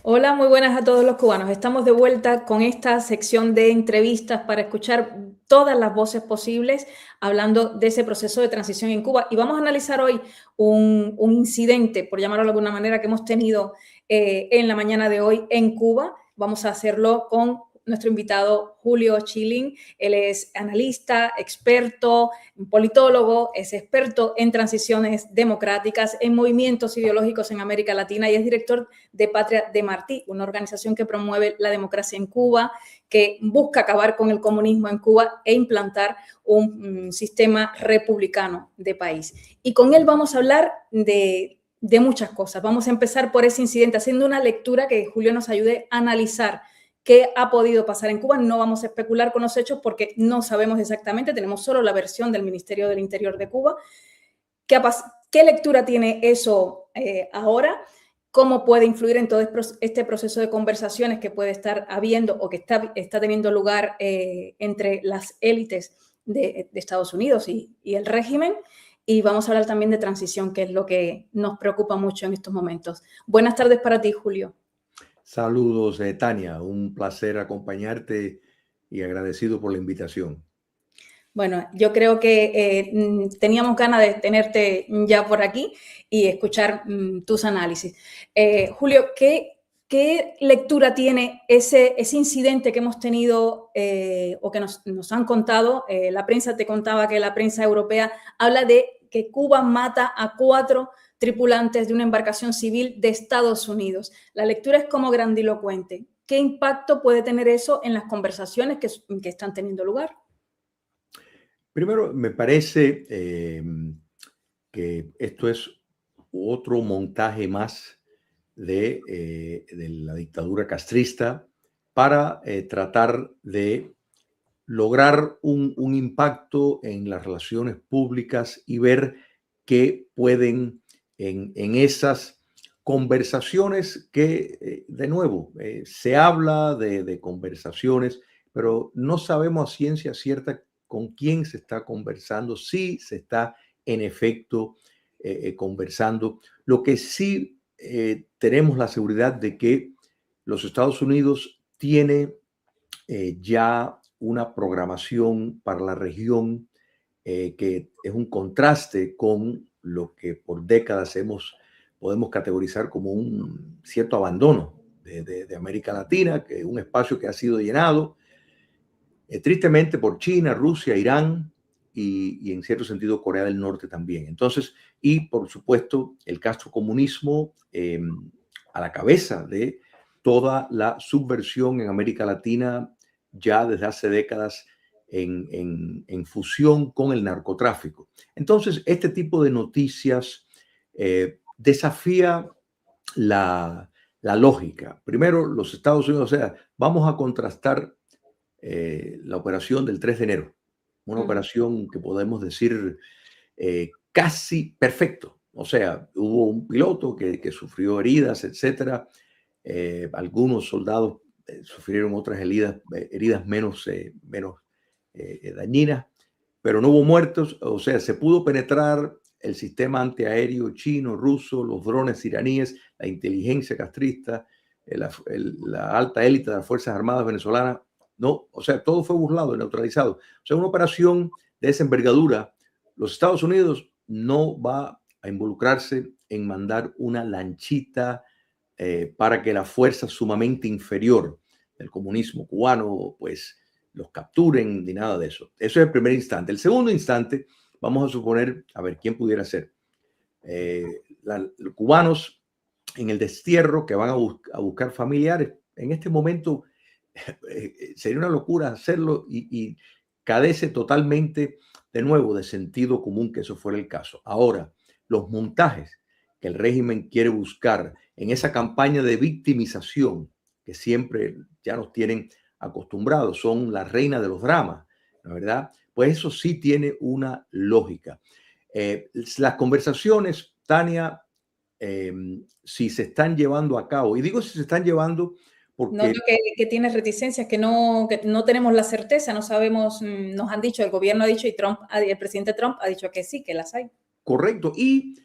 Hola, muy buenas a todos los cubanos. Estamos de vuelta con esta sección de entrevistas para escuchar todas las voces posibles hablando de ese proceso de transición en Cuba. Y vamos a analizar hoy un incidente, por llamarlo de alguna manera, que hemos tenido en la mañana de hoy en Cuba. Vamos a hacerlo con nuestro invitado Julio Schilling. Él es analista, experto, politólogo, es experto en transiciones democráticas, en movimientos ideológicos en América Latina y es director de Patria de Martí, una organización que promueve la democracia en Cuba, que busca acabar con el comunismo en Cuba e implantar un sistema republicano de país. Y con él vamos a hablar de muchas cosas. Vamos a empezar por ese incidente, haciendo una lectura que Julio nos ayude a analizar qué ha podido pasar en Cuba. No vamos a especular con los hechos porque no sabemos exactamente, tenemos solo la versión del Ministerio del Interior de Cuba. ¿Qué lectura tiene eso ahora? ¿Cómo puede influir en todo este proceso de conversaciones que puede estar habiendo o que está teniendo lugar entre las élites de Estados Unidos y el régimen? Y vamos a hablar también de transición, que es lo que nos preocupa mucho en estos momentos. Buenas tardes para ti, Julio. Saludos, Tania. Un placer acompañarte y agradecido por la invitación. Bueno, yo creo que teníamos ganas de tenerte ya por aquí y escuchar tus análisis. Julio, ¿qué lectura tiene ese incidente que hemos tenido o que nos han contado? La prensa te contaba que la prensa europea habla de que Cuba mata a 4 tripulantes de una embarcación civil de Estados Unidos. La lectura es como grandilocuente. ¿Qué impacto puede tener eso en las conversaciones que están teniendo lugar? Primero, me parece que esto es otro montaje más de la dictadura castrista para tratar de lograr un impacto en las relaciones públicas y ver qué pueden en esas conversaciones que, de nuevo, se habla de conversaciones, pero no sabemos a ciencia cierta con quién se está conversando, si se está en efecto conversando. Lo que sí tenemos la seguridad de que los Estados Unidos tiene ya una programación para la región que es un contraste con lo que por décadas podemos categorizar como un cierto abandono de América Latina, que es un espacio que ha sido llenado tristemente por China, Rusia, Irán y en cierto sentido Corea del Norte también. Entonces, y por supuesto el castrocomunismo a la cabeza de toda la subversión en América Latina ya desde hace décadas en fusión con el narcotráfico. Entonces, este tipo de noticias desafía la lógica. Primero, los Estados Unidos, o sea, vamos a contrastar la operación del 3 de enero, una operación que podemos decir casi perfecto. O sea, hubo un piloto que sufrió heridas, etcétera. Algunos soldados sufrieron otras heridas menos dañinas, pero no hubo muertos. O sea, se pudo penetrar el sistema antiaéreo chino, ruso, los drones iraníes, la inteligencia castrista, la alta élite de las Fuerzas Armadas venezolanas. No, o sea, todo fue burlado y neutralizado. O sea, una operación de esa envergadura, los Estados Unidos no va a involucrarse en mandar una lanchita para que la fuerza sumamente inferior del comunismo cubano, pues, los capturen ni nada de eso. Eso es el primer instante. El segundo instante, vamos a suponer, a ver, ¿quién pudiera ser? Los cubanos en el destierro que van a buscar familiares. En este momento sería una locura hacerlo y carece totalmente, de nuevo, de sentido común que eso fuera el caso. Ahora, los montajes que el régimen quiere buscar en esa campaña de victimización que siempre ya nos tienen acostumbrados, son la reina de los dramas, ¿la verdad? Pues eso sí tiene una lógica. Las conversaciones, Tania, si se están llevando a cabo, y digo si se están llevando porque Noto que tienes reticencias, que no tenemos la certeza, no sabemos, nos han dicho, el gobierno ha dicho y el presidente Trump ha dicho que sí, que las hay. correcto, y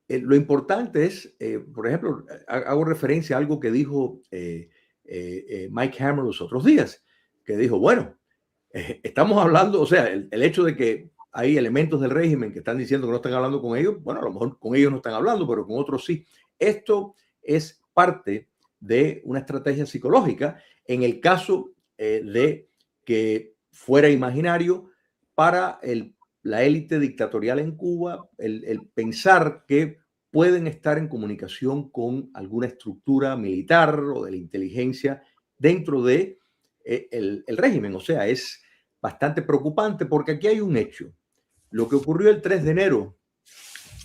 lo importante es, por ejemplo, hago referencia a algo que dijo Mike Hammer los otros días, que dijo, bueno, estamos hablando, o sea, el hecho de que hay elementos del régimen que están diciendo que no están hablando con ellos, bueno, a lo mejor con ellos no están hablando, pero con otros sí. Esto es parte de una estrategia psicológica en el caso de que fuera imaginario para la élite dictatorial en Cuba, el pensar que pueden estar en comunicación con alguna estructura militar o de la inteligencia dentro de el régimen. O sea, es bastante preocupante porque aquí hay un hecho. Lo que ocurrió el 3 de enero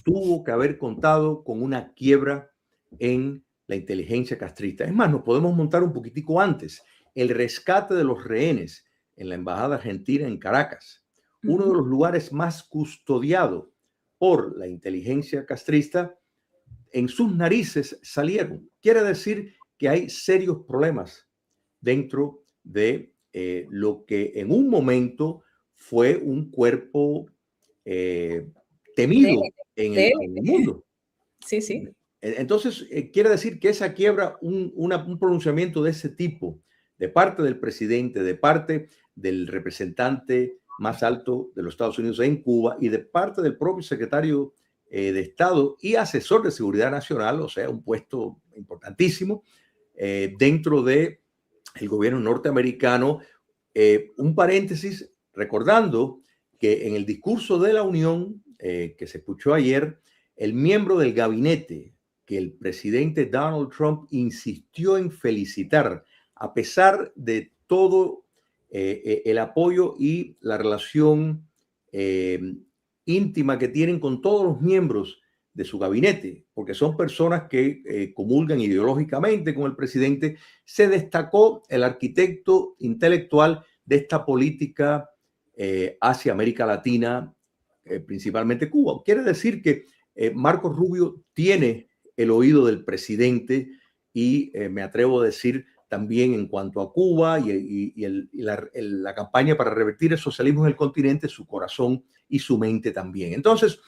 tuvo que haber contado con una quiebra en la inteligencia castrista. Es más, nos podemos montar un poquitico antes. El rescate de los rehenes en la embajada argentina en Caracas, uno de los lugares más custodiados por la inteligencia castrista, en sus narices salieron. Quiere decir que hay serios problemas dentro de lo que en un momento fue un cuerpo temido en el mundo. Sí, sí. Entonces, quiere decir que esa quiebra, un pronunciamiento de ese tipo, de parte del presidente, de parte del representante más alto de los Estados Unidos en Cuba y de parte del propio secretario de Estado y asesor de seguridad nacional, o sea, un puesto importantísimo dentro de el gobierno norteamericano. Un paréntesis, recordando que en el discurso de la Unión que se escuchó ayer, el miembro del gabinete que el presidente Donald Trump insistió en felicitar, a pesar de todo el apoyo y la relación íntima que tienen con todos los miembros de su gabinete, porque son personas que comulgan ideológicamente con el presidente, se destacó el arquitecto intelectual de esta política hacia América Latina, principalmente Cuba. Quiere decir que Marco Rubio tiene el oído del presidente y me atrevo a decir también en cuanto a Cuba y la campaña para revertir el socialismo en el continente, su corazón y su mente también. Entonces,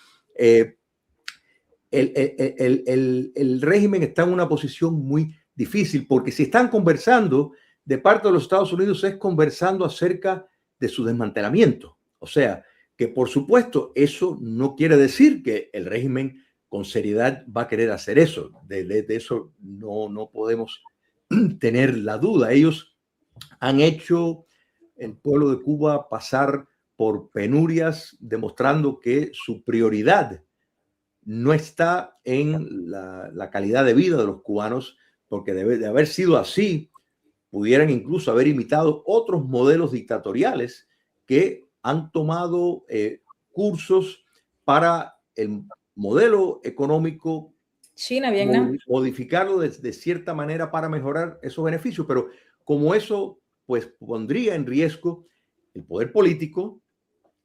el régimen está en una posición muy difícil porque si están conversando de parte de los Estados Unidos es conversando acerca de su desmantelamiento. O sea, que por supuesto eso no quiere decir que el régimen con seriedad va a querer hacer eso. De eso no podemos tener la duda. Ellos han hecho el pueblo de Cuba pasar por penurias, demostrando que su prioridad no está en la calidad de vida de los cubanos, porque de haber sido así, pudieran incluso haber imitado otros modelos dictatoriales que han tomado cursos para el modelo económico, China, Vietnam. modificarlo de cierta manera para mejorar esos beneficios, pero como eso pues pondría en riesgo el poder político,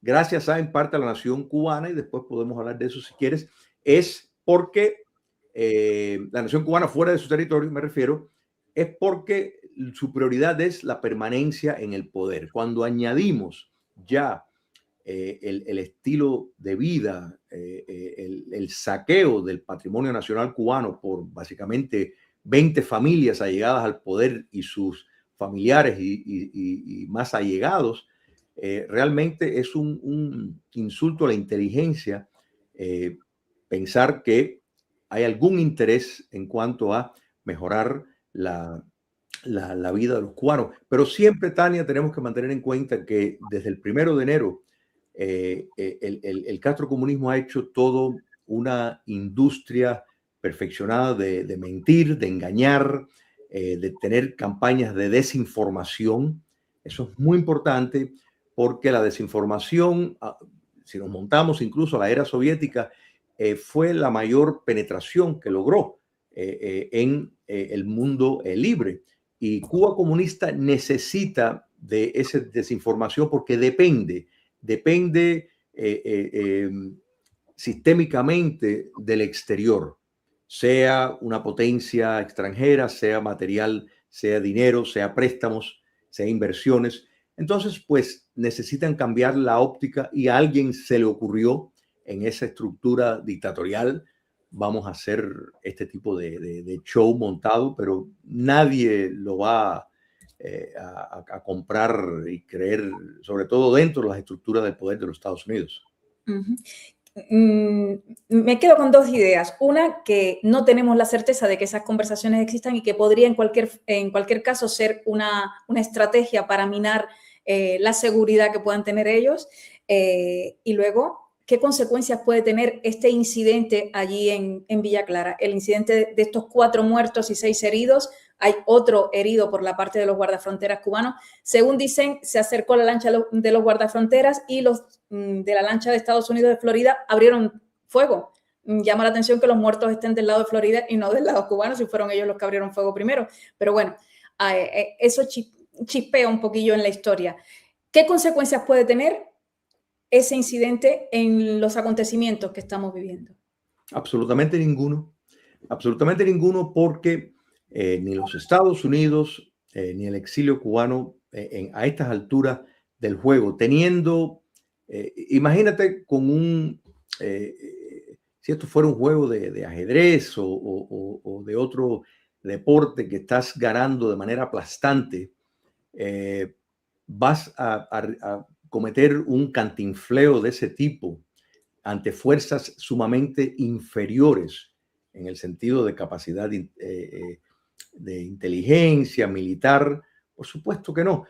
gracias a en parte a la nación cubana, y después podemos hablar de eso si quieres, es porque la nación cubana fuera de su territorio, me refiero, es porque su prioridad es la permanencia en el poder. Cuando añadimos ya el estilo de vida, el saqueo del patrimonio nacional cubano por básicamente 20 familias allegadas al poder y sus familiares y más allegados, realmente es un insulto a la inteligencia pensar que hay algún interés en cuanto a mejorar la vida de los cubanos. Pero siempre, Tania, tenemos que mantener en cuenta que desde el 1 de enero el castrocomunismo ha hecho todo una industria perfeccionada de mentir, de engañar, de tener campañas de desinformación. Eso es muy importante porque la desinformación, si nos montamos incluso a la era soviética, fue la mayor penetración que logró en el mundo libre. Y Cuba comunista necesita de esa desinformación porque depende sistémicamente del exterior, sea una potencia extranjera, sea material, sea dinero, sea préstamos, sea inversiones. Entonces, pues necesitan cambiar la óptica y a alguien se le ocurrió en esa estructura dictatorial vamos a hacer este tipo de show montado, pero nadie lo va a comprar y creer, sobre todo dentro de las estructuras del poder de los Estados Unidos. Me quedo con dos ideas. Una, que no tenemos la certeza de que esas conversaciones existan y que podría en cualquier caso ser una estrategia para minar la seguridad que puedan tener ellos. Y luego, ¿qué consecuencias puede tener este incidente allí en Villa Clara? El incidente de estos 4 muertos y 6 heridos. Hay otro herido por la parte de los guardafronteras cubanos. Según dicen, se acercó la lancha de los guardafronteras y los de la lancha de Estados Unidos de Florida abrieron fuego. Llama la atención que los muertos estén del lado de Florida y no del lado cubano, si fueron ellos los que abrieron fuego primero. Pero bueno, eso chispea un poquillo en la historia. ¿Qué consecuencias puede tener ese incidente en los acontecimientos que estamos viviendo? Absolutamente ninguno porque ni los Estados Unidos ni el exilio cubano a estas alturas del juego, teniendo, imagínate si esto fuera un juego de ajedrez o de otro deporte que estás ganando de manera aplastante, vas a cometer un cantinfleo de ese tipo ante fuerzas sumamente inferiores en el sentido de capacidad de inteligencia militar. Por supuesto que no.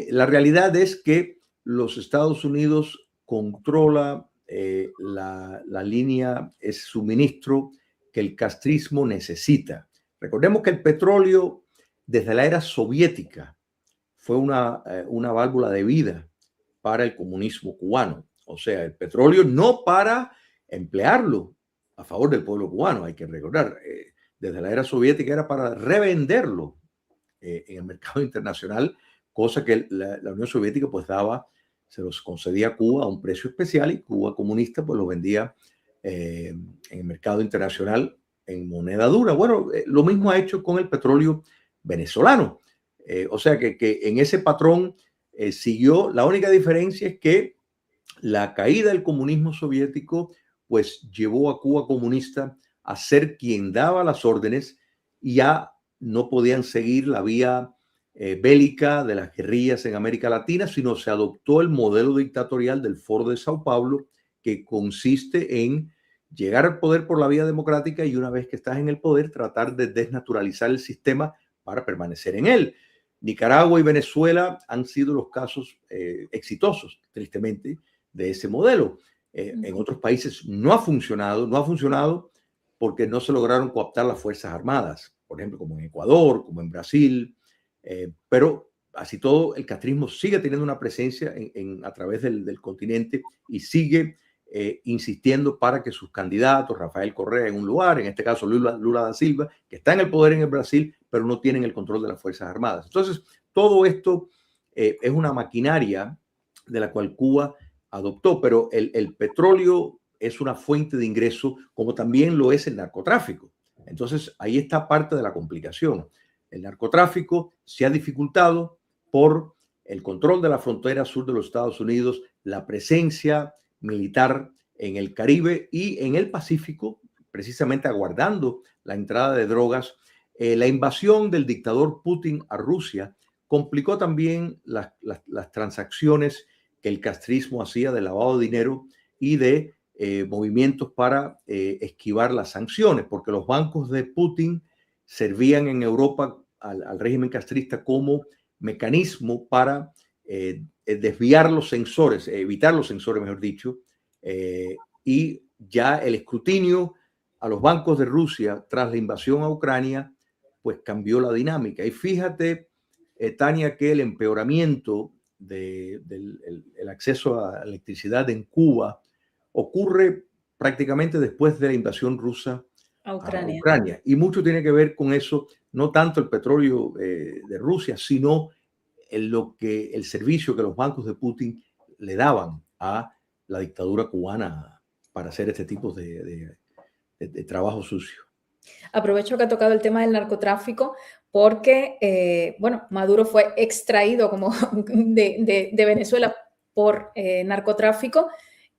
La realidad es que los Estados Unidos controla la línea de suministro que el castrismo necesita. Recordemos que el petróleo desde la era soviética fue una válvula de vida para el comunismo cubano. O sea, el petróleo no para emplearlo a favor del pueblo cubano, hay que recordar. Desde la era soviética era para revenderlo en el mercado internacional, cosa que la Unión Soviética pues se los concedía a Cuba a un precio especial y Cuba comunista pues lo vendía en el mercado internacional en moneda dura. Bueno, lo mismo ha hecho con el petróleo venezolano. O sea que en ese patrón siguió. La única diferencia es que la caída del comunismo soviético pues llevó a Cuba comunista a ser quien daba las órdenes y ya no podían seguir la vía bélica de las guerrillas en América Latina, sino se adoptó el modelo dictatorial del Foro de Sao Paulo, que consiste en llegar al poder por la vía democrática y una vez que estás en el poder tratar de desnaturalizar el sistema para permanecer en él. Nicaragua y Venezuela han sido los casos exitosos, tristemente, de ese modelo. En otros países no ha funcionado porque no se lograron cooptar las Fuerzas Armadas, por ejemplo, como en Ecuador, como en Brasil, pero así todo el castrismo sigue teniendo una presencia a través del continente y sigue insistiendo para que sus candidatos, Rafael Correa en un lugar, en este caso Lula da Silva, que está en el poder en el Brasil, pero no tienen el control de las Fuerzas Armadas. Entonces, todo esto es una maquinaria de la cual Cuba adoptó, pero el petróleo es una fuente de ingreso, como también lo es el narcotráfico. Entonces, ahí está parte de la complicación. El narcotráfico se ha dificultado por el control de la frontera sur de los Estados Unidos, la presencia militar en el Caribe y en el Pacífico, precisamente aguardando la entrada de drogas. La invasión del dictador Putin a Rusia complicó también las transacciones que el castrismo hacía de lavado de dinero y de movimientos para esquivar las sanciones, porque los bancos de Putin servían en Europa al régimen castrista como mecanismo para desviar los sensores, evitar los sensores, mejor dicho, y ya el escrutinio a los bancos de Rusia tras la invasión a Ucrania, pues cambió la dinámica. Y fíjate, Tania, que el empeoramiento del acceso a electricidad en Cuba ocurre prácticamente después de la invasión rusa a Ucrania. Y mucho tiene que ver con eso, no tanto el petróleo de Rusia, sino el servicio que los bancos de Putin le daban a la dictadura cubana para hacer este tipo de trabajo sucio. Aprovecho que ha tocado el tema del narcotráfico porque, Maduro fue extraído como de Venezuela por narcotráfico.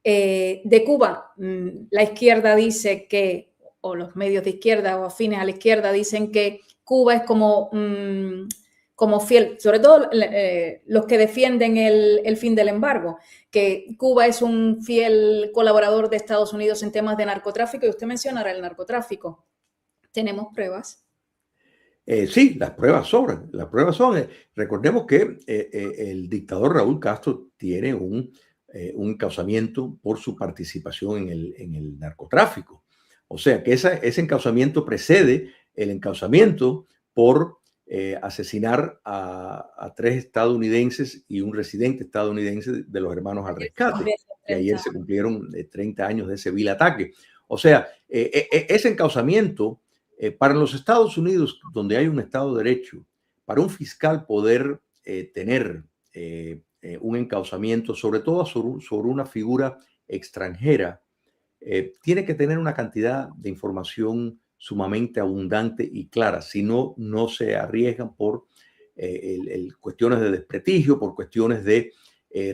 De Cuba, la izquierda dice que o los medios de izquierda o afines a la izquierda dicen que Cuba es como, como fiel, sobre todo los que defienden el fin del embargo, que Cuba es un fiel colaborador de Estados Unidos en temas de narcotráfico, y usted mencionará el narcotráfico. ¿Tenemos pruebas? Sí, las pruebas sobran. Las pruebas son. Recordemos que el dictador Raúl Castro tiene un encauzamiento por su participación en el narcotráfico. O sea que ese encauzamiento precede el encauzamiento por asesinar a 3 estadounidenses y un residente estadounidense de los hermanos al rescate. Y ayer se cumplieron 30 años de ese vil ataque. O sea, ese encauzamiento para los Estados Unidos, donde hay un Estado de Derecho, para un fiscal poder tener un encauzamiento, sobre todo sobre una figura extranjera, tiene que tener una cantidad de información sumamente abundante y clara. Si no, no se arriesgan por cuestiones de desprestigio, por cuestiones de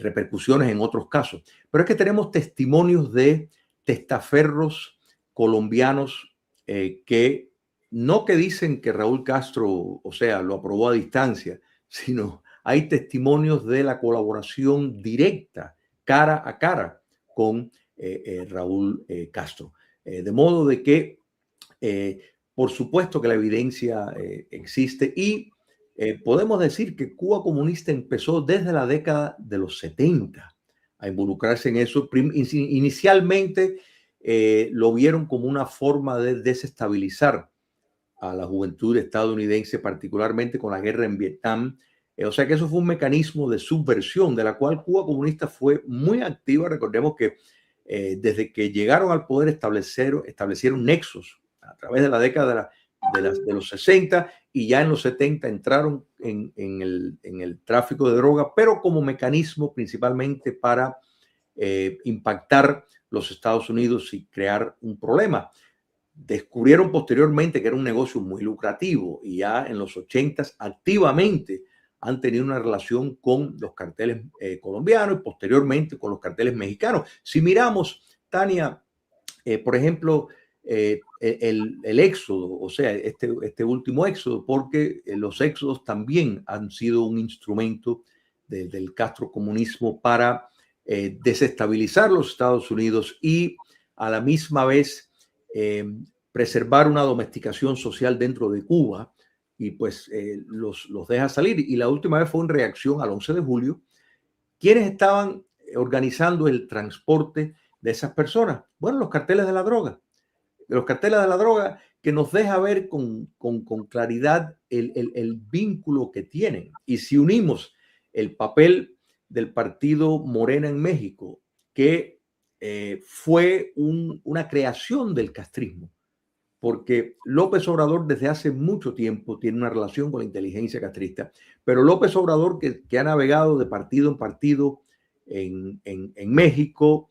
repercusiones en otros casos. Pero es que tenemos testimonios de testaferros colombianos que no que dicen que Raúl Castro, o sea, lo aprobó a distancia, sino hay testimonios de la colaboración directa, cara a cara, con Raúl Castro. De modo de que, por supuesto que la evidencia existe y podemos decir que Cuba comunista empezó desde la década de los 70 a involucrarse en eso. Inicialmente lo vieron como una forma de desestabilizar a la juventud estadounidense, particularmente con la guerra en Vietnam. O sea que eso fue un mecanismo de subversión de la cual Cuba comunista fue muy activa. Recordemos que desde que llegaron al poder establecieron nexos a través de la década de los 60 y ya en los 70 entraron en el tráfico de droga, pero como mecanismo principalmente para impactar los Estados Unidos y crear un problema. Descubrieron posteriormente que era un negocio muy lucrativo y ya en los 80 activamente han tenido una relación con los carteles colombianos y posteriormente con los carteles mexicanos. Si miramos, Tania, por ejemplo, el éxodo, o sea, este último éxodo, porque los éxodos también han sido un instrumento del castrocomunismo para desestabilizar los Estados Unidos y a la misma vez preservar una domesticación social dentro de Cuba y pues los deja salir. Y la última vez fue en reacción al 11 de julio. ¿Quiénes estaban organizando el transporte de esas personas? Bueno, los carteles de la droga. Los carteles de la droga que nos deja ver con claridad el vínculo que tienen. Y si unimos el papel del partido Morena en México, que fue una creación del castrismo, porque López Obrador desde hace mucho tiempo tiene una relación con la inteligencia castrista, pero López Obrador que ha navegado de partido en partido en México,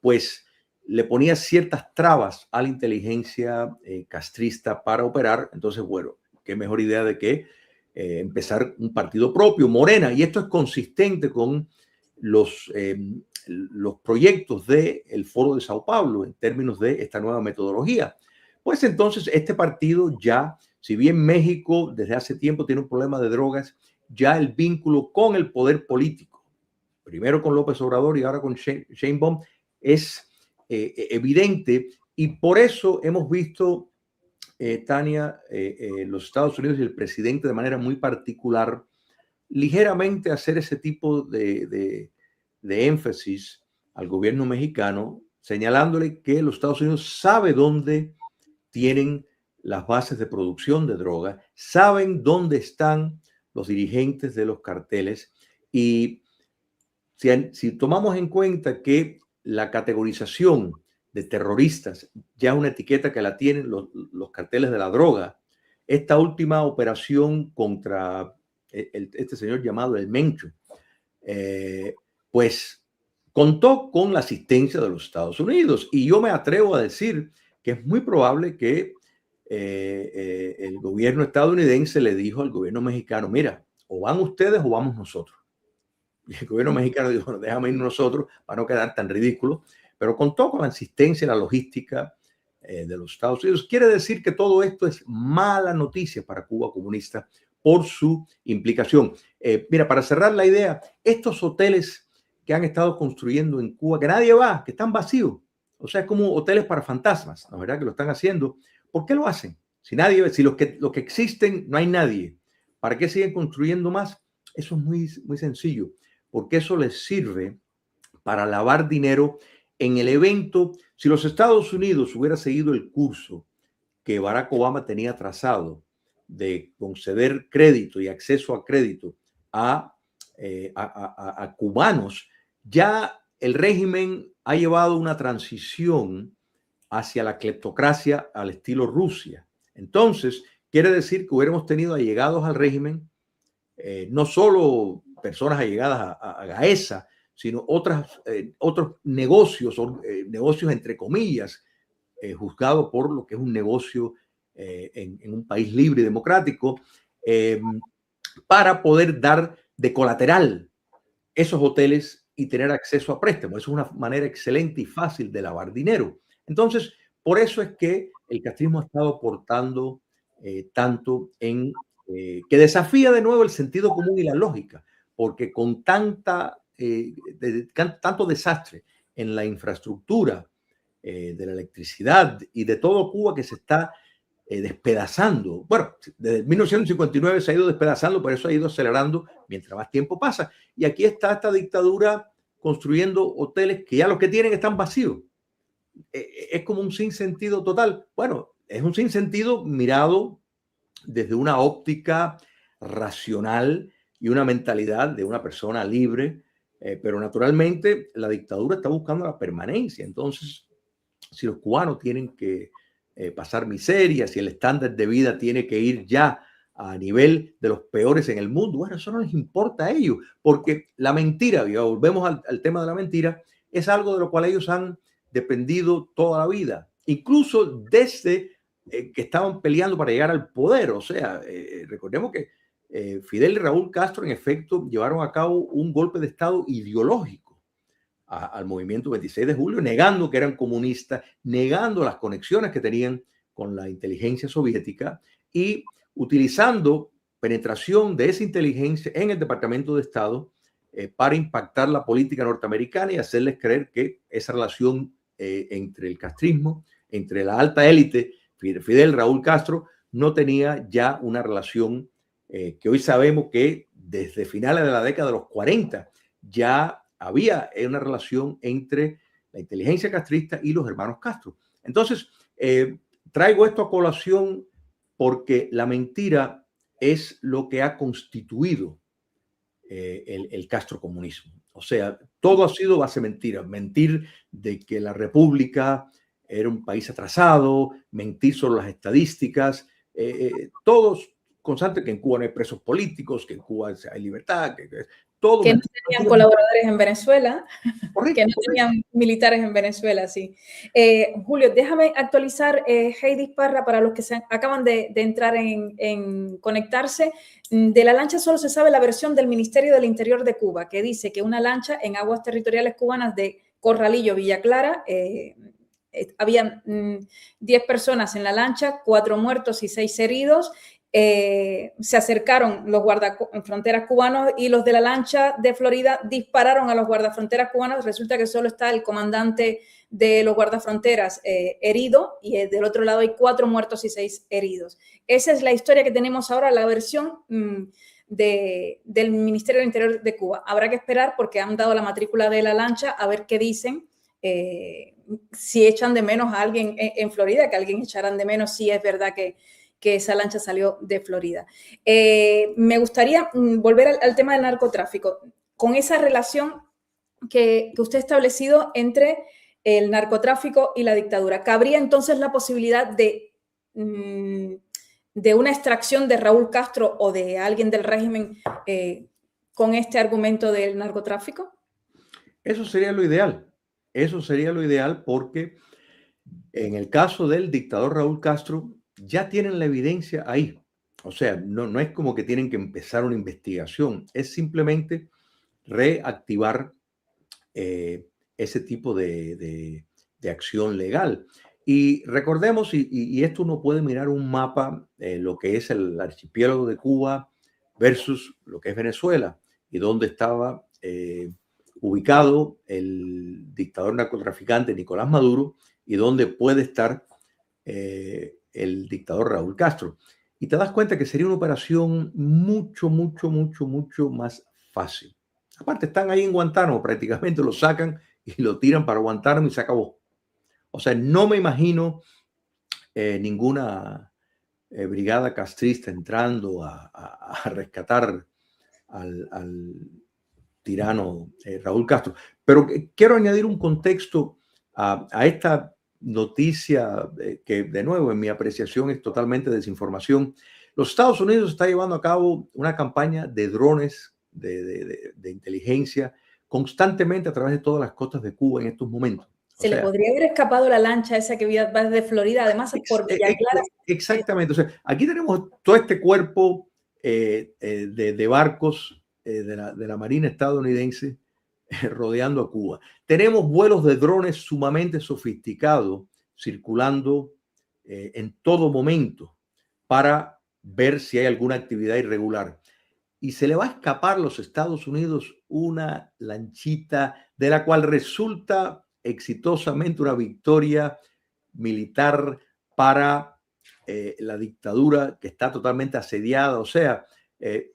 pues le ponía ciertas trabas a la inteligencia castrista para operar. Entonces, bueno, qué mejor idea de que empezar un partido propio, Morena, y esto es consistente con los proyectos del Foro de Sao Paulo en términos de esta nueva metodología. Pues entonces este partido ya, si bien México desde hace tiempo tiene un problema de drogas, ya el vínculo con el poder político, primero con López Obrador y ahora con Sheinbaum, es evidente, y por eso hemos visto, Tania, los Estados Unidos y el presidente de manera muy particular, ligeramente hacer ese tipo de énfasis al gobierno mexicano, señalándole que los Estados Unidos sabe dónde tienen las bases de producción de droga, saben dónde están los dirigentes de los carteles, y si tomamos en cuenta que la categorización de terroristas ya es una etiqueta que la tienen los carteles de la droga, esta última operación contra este señor llamado El Mencho, pues contó con la asistencia de los Estados Unidos. Y yo me atrevo a decir que es muy probable que el gobierno estadounidense le dijo al gobierno mexicano, mira, o van ustedes o vamos nosotros. Y el gobierno mexicano dijo, bueno, déjame ir nosotros para no quedar tan ridículo, pero contó con la asistencia y la logística de los Estados Unidos. Quiere decir que todo esto es mala noticia para Cuba comunista por su implicación. Mira, para cerrar la idea, estos hoteles que han estado construyendo en Cuba, que nadie va, que están vacíos, o sea, es como hoteles para fantasmas, la verdad que lo están haciendo. ¿Por qué lo hacen? Si nadie, si los que existen no hay nadie, ¿para qué siguen construyendo más? Eso es muy sencillo, porque eso les sirve para lavar dinero en el evento. Si los Estados Unidos hubiera seguido el curso que Barack Obama tenía trazado de conceder crédito y acceso a crédito a cubanos, ya el régimen ha llevado una transición hacia la cleptocracia al estilo Rusia. Entonces, quiere decir que hubiéramos tenido allegados al régimen, no solo personas allegadas a Gaesa, sino otros negocios, negocios entre comillas, juzgados por lo que es un negocio en un país libre y democrático, para poder dar de colateral esos hoteles y tener acceso a préstamos. Es una manera excelente y fácil de lavar dinero. Entonces, por eso es que el castrismo ha estado aportando tanto que desafía de nuevo el sentido común y la lógica, porque con tanto desastre en la infraestructura de la electricidad y de todo Cuba que se está despedazando. Bueno, desde 1959 se ha ido despedazando, pero eso ha ido acelerando mientras más tiempo pasa. Y aquí está esta dictadura construyendo hoteles que ya los que tienen están vacíos. Es como un sinsentido total. Bueno, es un sinsentido mirado desde una óptica racional y una mentalidad de una persona libre, pero naturalmente la dictadura está buscando la permanencia. Entonces, si los cubanos tienen que pasar miseria, si el estándar de vida tiene que ir ya a nivel de los peores en el mundo, bueno, eso no les importa a ellos, porque la mentira, volvemos al tema de la mentira, es algo de lo cual ellos han dependido toda la vida, incluso desde que estaban peleando para llegar al poder. O sea, recordemos que Fidel y Raúl Castro en efecto llevaron a cabo un golpe de estado ideológico al movimiento 26 de julio, negando que eran comunistas, negando las conexiones que tenían con la inteligencia soviética y utilizando penetración de esa inteligencia en el Departamento de Estado para impactar la política norteamericana y hacerles creer que esa relación entre el castrismo, entre la alta élite, Fidel, Raúl Castro, no tenía ya una relación que hoy sabemos que desde finales de la década de los 40 ya había una relación entre la inteligencia castrista y los hermanos Castro. Entonces, traigo esto a colación porque la mentira es lo que ha constituido el castrocomunismo. O sea, todo ha sido base mentira. Mentir de que la República era un país atrasado, mentir sobre las estadísticas, todos constantes, que en Cuba no hay presos políticos, que en Cuba hay libertad, todo. Que no tenían colaboradores en Venezuela, correcto, que no tenían militares en Venezuela, sí. Julio, déjame actualizar Heidi Parra para los que acaban de entrar en conectarse. De la lancha solo se sabe la versión del Ministerio del Interior de Cuba, que dice que una lancha en aguas territoriales cubanas de Corralillo, Villa Clara, habían 10 personas en la lancha, 4 muertos y 6 heridos. Se acercaron los guardafronteras cubanos y los de la lancha de Florida dispararon a los guardafronteras cubanos. Resulta que solo está el comandante de los guardafronteras herido y del otro lado hay 4 muertos y 6 heridos. Esa es la historia que tenemos ahora, la versión del Ministerio del Interior de Cuba. Habrá que esperar porque han dado la matrícula de la lancha a ver qué dicen. Si echan de menos a alguien en Florida, que alguien echarán de menos si es verdad que esa lancha salió de Florida. Me gustaría volver al tema del narcotráfico, con esa relación que usted ha establecido entre el narcotráfico y la dictadura. ¿Cabría entonces la posibilidad de una extracción de Raúl Castro o de alguien del régimen con este argumento del narcotráfico? Eso sería lo ideal. Eso sería lo ideal porque en el caso del dictador Raúl Castro, ya tienen la evidencia ahí. O sea, no es como que tienen que empezar una investigación, es simplemente reactivar ese tipo de acción legal. Y recordemos, y esto uno puede mirar un mapa, lo que es el archipiélago de Cuba versus lo que es Venezuela, y dónde estaba ubicado el dictador narcotraficante Nicolás Maduro y dónde puede estar el dictador Raúl Castro. Y te das cuenta que sería una operación mucho, mucho, mucho, mucho más fácil. Aparte, están ahí en Guantánamo, prácticamente lo sacan y lo tiran para Guantánamo y se acabó. O sea, no me imagino ninguna brigada castrista entrando a rescatar al tirano Raúl Castro. Pero quiero añadir un contexto a esta noticia que, de nuevo, en mi apreciación es totalmente desinformación. Los Estados Unidos está llevando a cabo una campaña de drones de inteligencia constantemente a través de todas las costas de Cuba en estos momentos. Se le podría haber escapado la lancha esa que va desde Florida, además por Villa Clara. Exactamente. O sea, aquí tenemos todo este cuerpo de barcos de la Marina estadounidense rodeando a Cuba. Tenemos vuelos de drones sumamente sofisticados circulando en todo momento para ver si hay alguna actividad irregular. Y se le va a escapar a los Estados Unidos una lanchita de la cual resulta exitosamente una victoria militar para la dictadura que está totalmente asediada. O sea,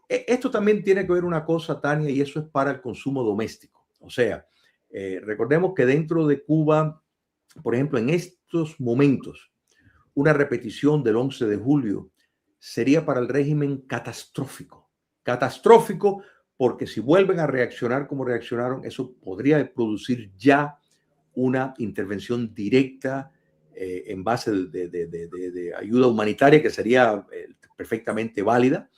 esto también tiene que ver una cosa, Tania, y eso es para el consumo doméstico. O sea, recordemos que dentro de Cuba, por ejemplo, en estos momentos, una repetición del 11 de julio sería para el régimen catastrófico. Catastrófico porque si vuelven a reaccionar como reaccionaron, eso podría producir ya una intervención directa en base de ayuda humanitaria que sería perfectamente válida.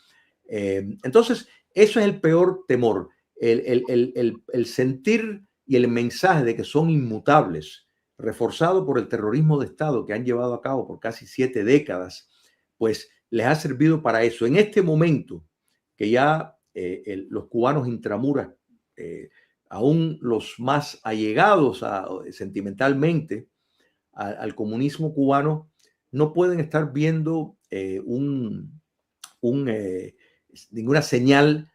Entonces, eso es el peor temor, el sentir y el mensaje de que son inmutables, reforzado por el terrorismo de Estado que han llevado a cabo por casi 7 décadas, pues les ha servido para eso. En este momento que ya los cubanos intramuras, aún los más allegados sentimentalmente al comunismo cubano, no pueden estar viendo ninguna señal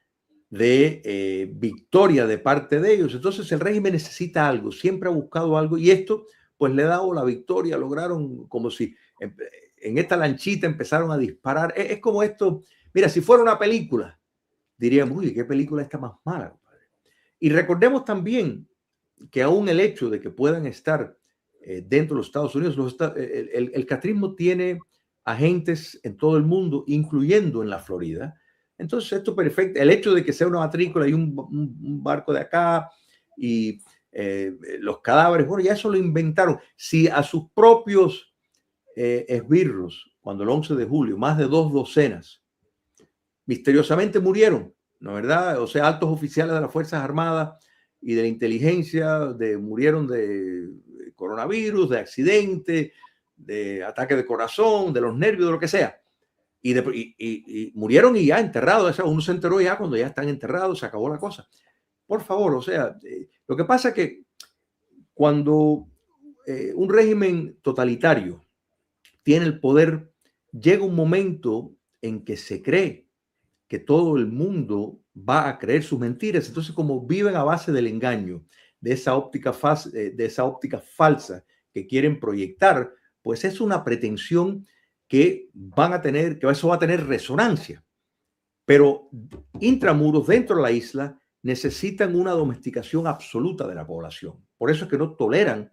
de victoria de parte de ellos. Entonces el régimen necesita algo, siempre ha buscado algo y esto pues le ha dado la victoria, lograron como si en esta lanchita empezaron a disparar. Es como esto, mira, si fuera una película, diríamos, uy, ¿qué película está más mala, compadre? Y recordemos también que aún el hecho de que puedan estar dentro de los Estados Unidos, el castrismo tiene agentes en todo el mundo, incluyendo en la Florida. Entonces, esto perfecto. El hecho de que sea una matrícula y un barco de acá y los cadáveres, bueno, ya eso lo inventaron. Si a sus propios esbirros, cuando el 11 de julio, más de 2 docenas, misteriosamente murieron, ¿no es verdad? O sea, altos oficiales de las Fuerzas Armadas y de la inteligencia murieron de coronavirus, de accidente, de ataque de corazón, de los nervios, de lo que sea. Y murieron y ya enterrados. O sea, uno se enteró ya cuando ya están enterrados, se acabó la cosa. Por favor, o sea, lo que pasa es que cuando un régimen totalitario tiene el poder, llega un momento en que se cree que todo el mundo va a creer sus mentiras. Entonces, como viven a base del engaño, de esa óptica falsa que quieren proyectar, pues es una pretensión que van a tener, que eso va a tener resonancia. Pero intramuros, dentro de la isla, necesitan una domesticación absoluta de la población. Por eso es que no toleran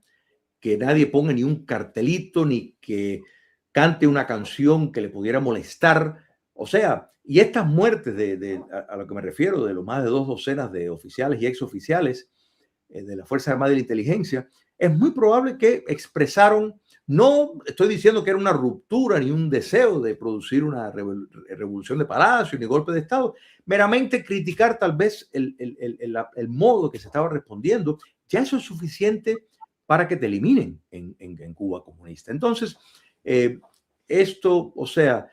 que nadie ponga ni un cartelito, ni que cante una canción que le pudiera molestar. O sea, y estas muertes a lo que me refiero, de los más de 2 docenas de oficiales y exoficiales de la Fuerza Armada y la Inteligencia, es muy probable que expresaron, no estoy diciendo que era una ruptura ni un deseo de producir una revolución de palacio ni golpe de Estado, meramente criticar tal vez el modo que se estaba respondiendo. Ya eso es suficiente para que te eliminen en Cuba comunista. Entonces, esto, o sea,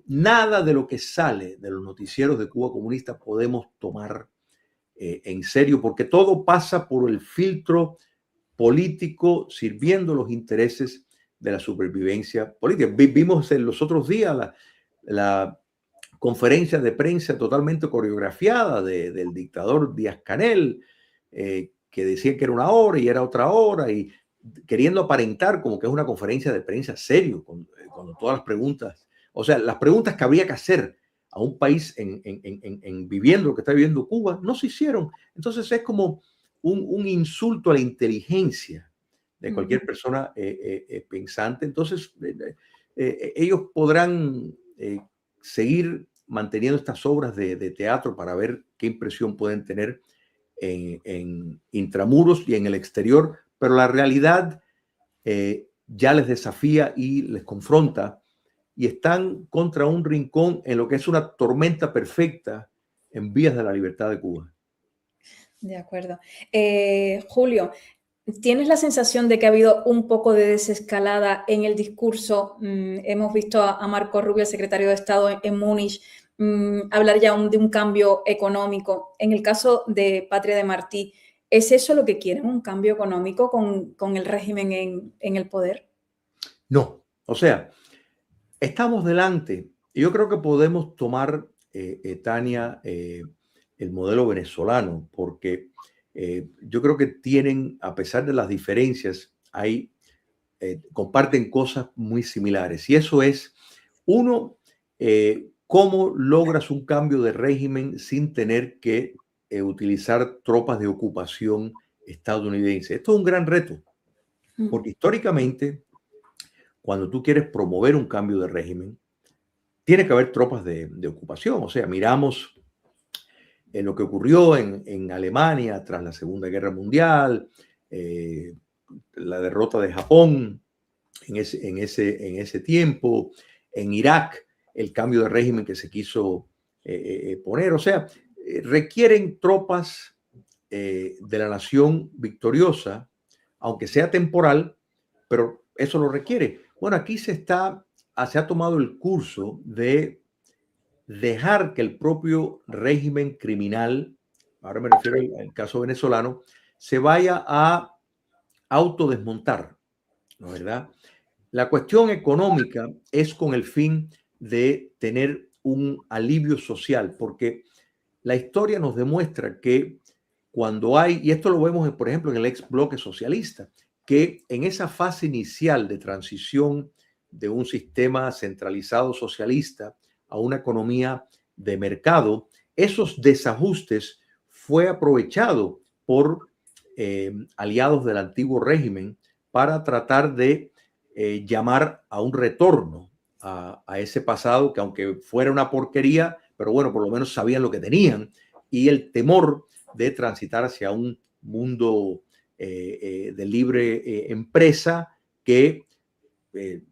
nada de lo que sale de los noticieros de Cuba comunista podemos tomar en serio, porque todo pasa por el filtro político sirviendo los intereses de la supervivencia política. Vimos en los otros días la conferencia de prensa totalmente coreografiada del dictador Díaz-Canel, que decía que era una hora y era otra hora, y queriendo aparentar como que es una conferencia de prensa serio, con todas las preguntas, o sea, las preguntas que habría que hacer a un país en viviendo lo que está viviendo Cuba, no se hicieron. Entonces es como un insulto a la inteligencia de cualquier persona pensante. Entonces ellos podrán seguir manteniendo estas obras de teatro para ver qué impresión pueden tener en intramuros y en el exterior, pero la realidad ya les desafía y les confronta, y están contra un rincón en lo que es una tormenta perfecta en vías de la libertad de Cuba. De acuerdo. Julio, ¿tienes la sensación de que ha habido un poco de desescalada en el discurso? Hemos visto a Marco Rubio, el secretario de Estado en Múnich, hablar ya de un cambio económico. En el caso de Patria de Martí, ¿es eso lo que quieren, un cambio económico con el régimen en el poder? No, o sea, estamos delante. Yo creo que podemos tomar, Tania, el modelo venezolano, porque yo creo que tienen, a pesar de las diferencias, comparten cosas muy similares. Y eso es, uno, cómo logras un cambio de régimen sin tener que utilizar tropas de ocupación estadounidense. Esto es un gran reto, porque históricamente, cuando tú quieres promover un cambio de régimen, tiene que haber tropas de ocupación. O sea, miramos lo que ocurrió en Alemania tras la Segunda Guerra Mundial, la derrota de Japón en ese tiempo, en Irak, el cambio de régimen que se quiso poner. O sea, requieren tropas de la nación victoriosa, aunque sea temporal, pero eso lo requiere. Bueno, aquí se ha tomado el curso de dejar que el propio régimen criminal, ahora me refiero al caso venezolano, se vaya a autodesmontar, ¿no es verdad? La cuestión económica es con el fin de tener un alivio social, porque la historia nos demuestra que cuando hay, y esto lo vemos, por ejemplo, en el ex bloque socialista, que en esa fase inicial de transición de un sistema centralizado socialista a una economía de mercado, esos desajustes fue aprovechado por aliados del antiguo régimen para tratar de llamar a un retorno a ese pasado que, aunque fuera una porquería, pero bueno, por lo menos sabían lo que tenían, y el temor de transitar hacia un mundo de libre empresa que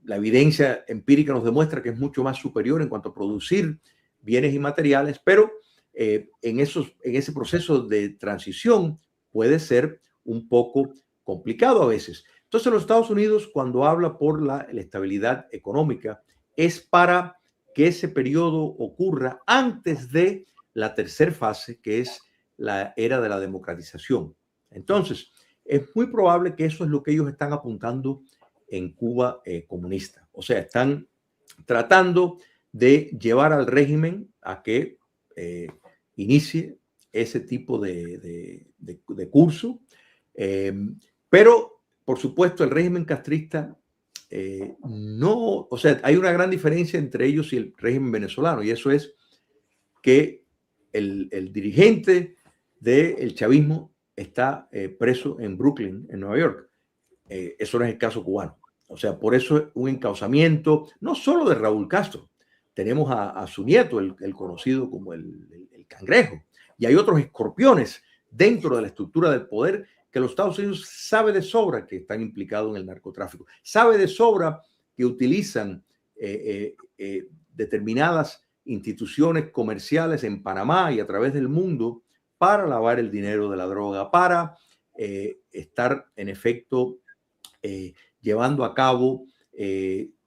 la evidencia empírica nos demuestra que es mucho más superior en cuanto a producir bienes y materiales, pero en ese proceso de transición puede ser un poco complicado a veces. Entonces, los Estados Unidos, cuando habla por la estabilidad económica, es para que ese periodo ocurra antes de la tercera fase, que es la era de la democratización. Entonces, es muy probable que eso es lo que ellos están apuntando en Cuba comunista. O sea, están tratando de llevar al régimen a que inicie ese tipo de curso. Pero, por supuesto, el régimen castrista no, o sea, hay una gran diferencia entre ellos y el régimen venezolano, y eso es que el dirigente del chavismo está preso en Brooklyn, en Nueva York. Eso no es el caso cubano. O sea, por eso es un encauzamiento, no solo de Raúl Castro. Tenemos a su nieto, el conocido como el cangrejo, y hay otros escorpiones dentro de la estructura del poder que los Estados Unidos sabe de sobra que están implicados en el narcotráfico, sabe de sobra que utilizan determinadas instituciones comerciales en Panamá y a través del mundo para lavar el dinero de la droga, para estar en efecto llevando a cabo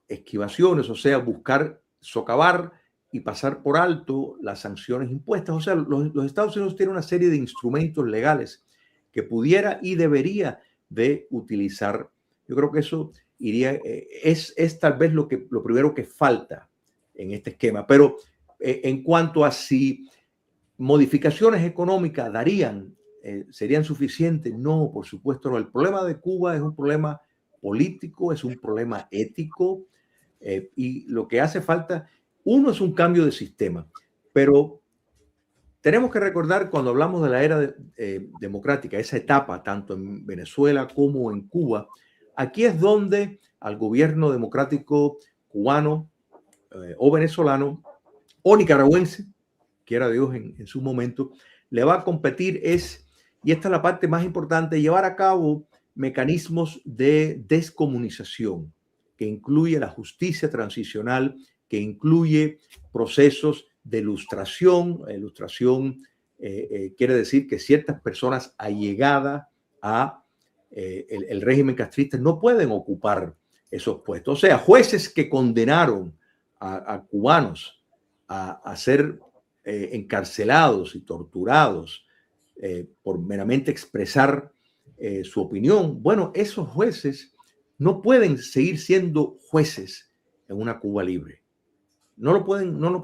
esquivaciones, o sea, buscar socavar y pasar por alto las sanciones impuestas. O sea, los Estados Unidos tienen una serie de instrumentos legales que pudiera y debería de utilizar. Yo creo que eso iría, es tal vez lo primero que falta en este esquema. Pero en cuanto a si modificaciones económicas serían suficientes, no, por supuesto no. El problema de Cuba es un problema político, es un problema ético, y lo que hace falta, uno, es un cambio de sistema, pero tenemos que recordar, cuando hablamos de la era democrática, esa etapa, tanto en Venezuela como en Cuba, aquí es donde al gobierno democrático cubano o venezolano o nicaragüense, quiera Dios en su momento, le va a competir y esta es la parte más importante, llevar a cabo mecanismos de descomunización, que incluye la justicia transicional, que incluye procesos de ilustración. Ilustración quiere decir que ciertas personas allegadas a el régimen castrista no pueden ocupar esos puestos. O sea, jueces que condenaron a cubanos a ser encarcelados y torturados por meramente expresar su opinión. Bueno, esos jueces no pueden seguir siendo jueces en una Cuba libre. No lo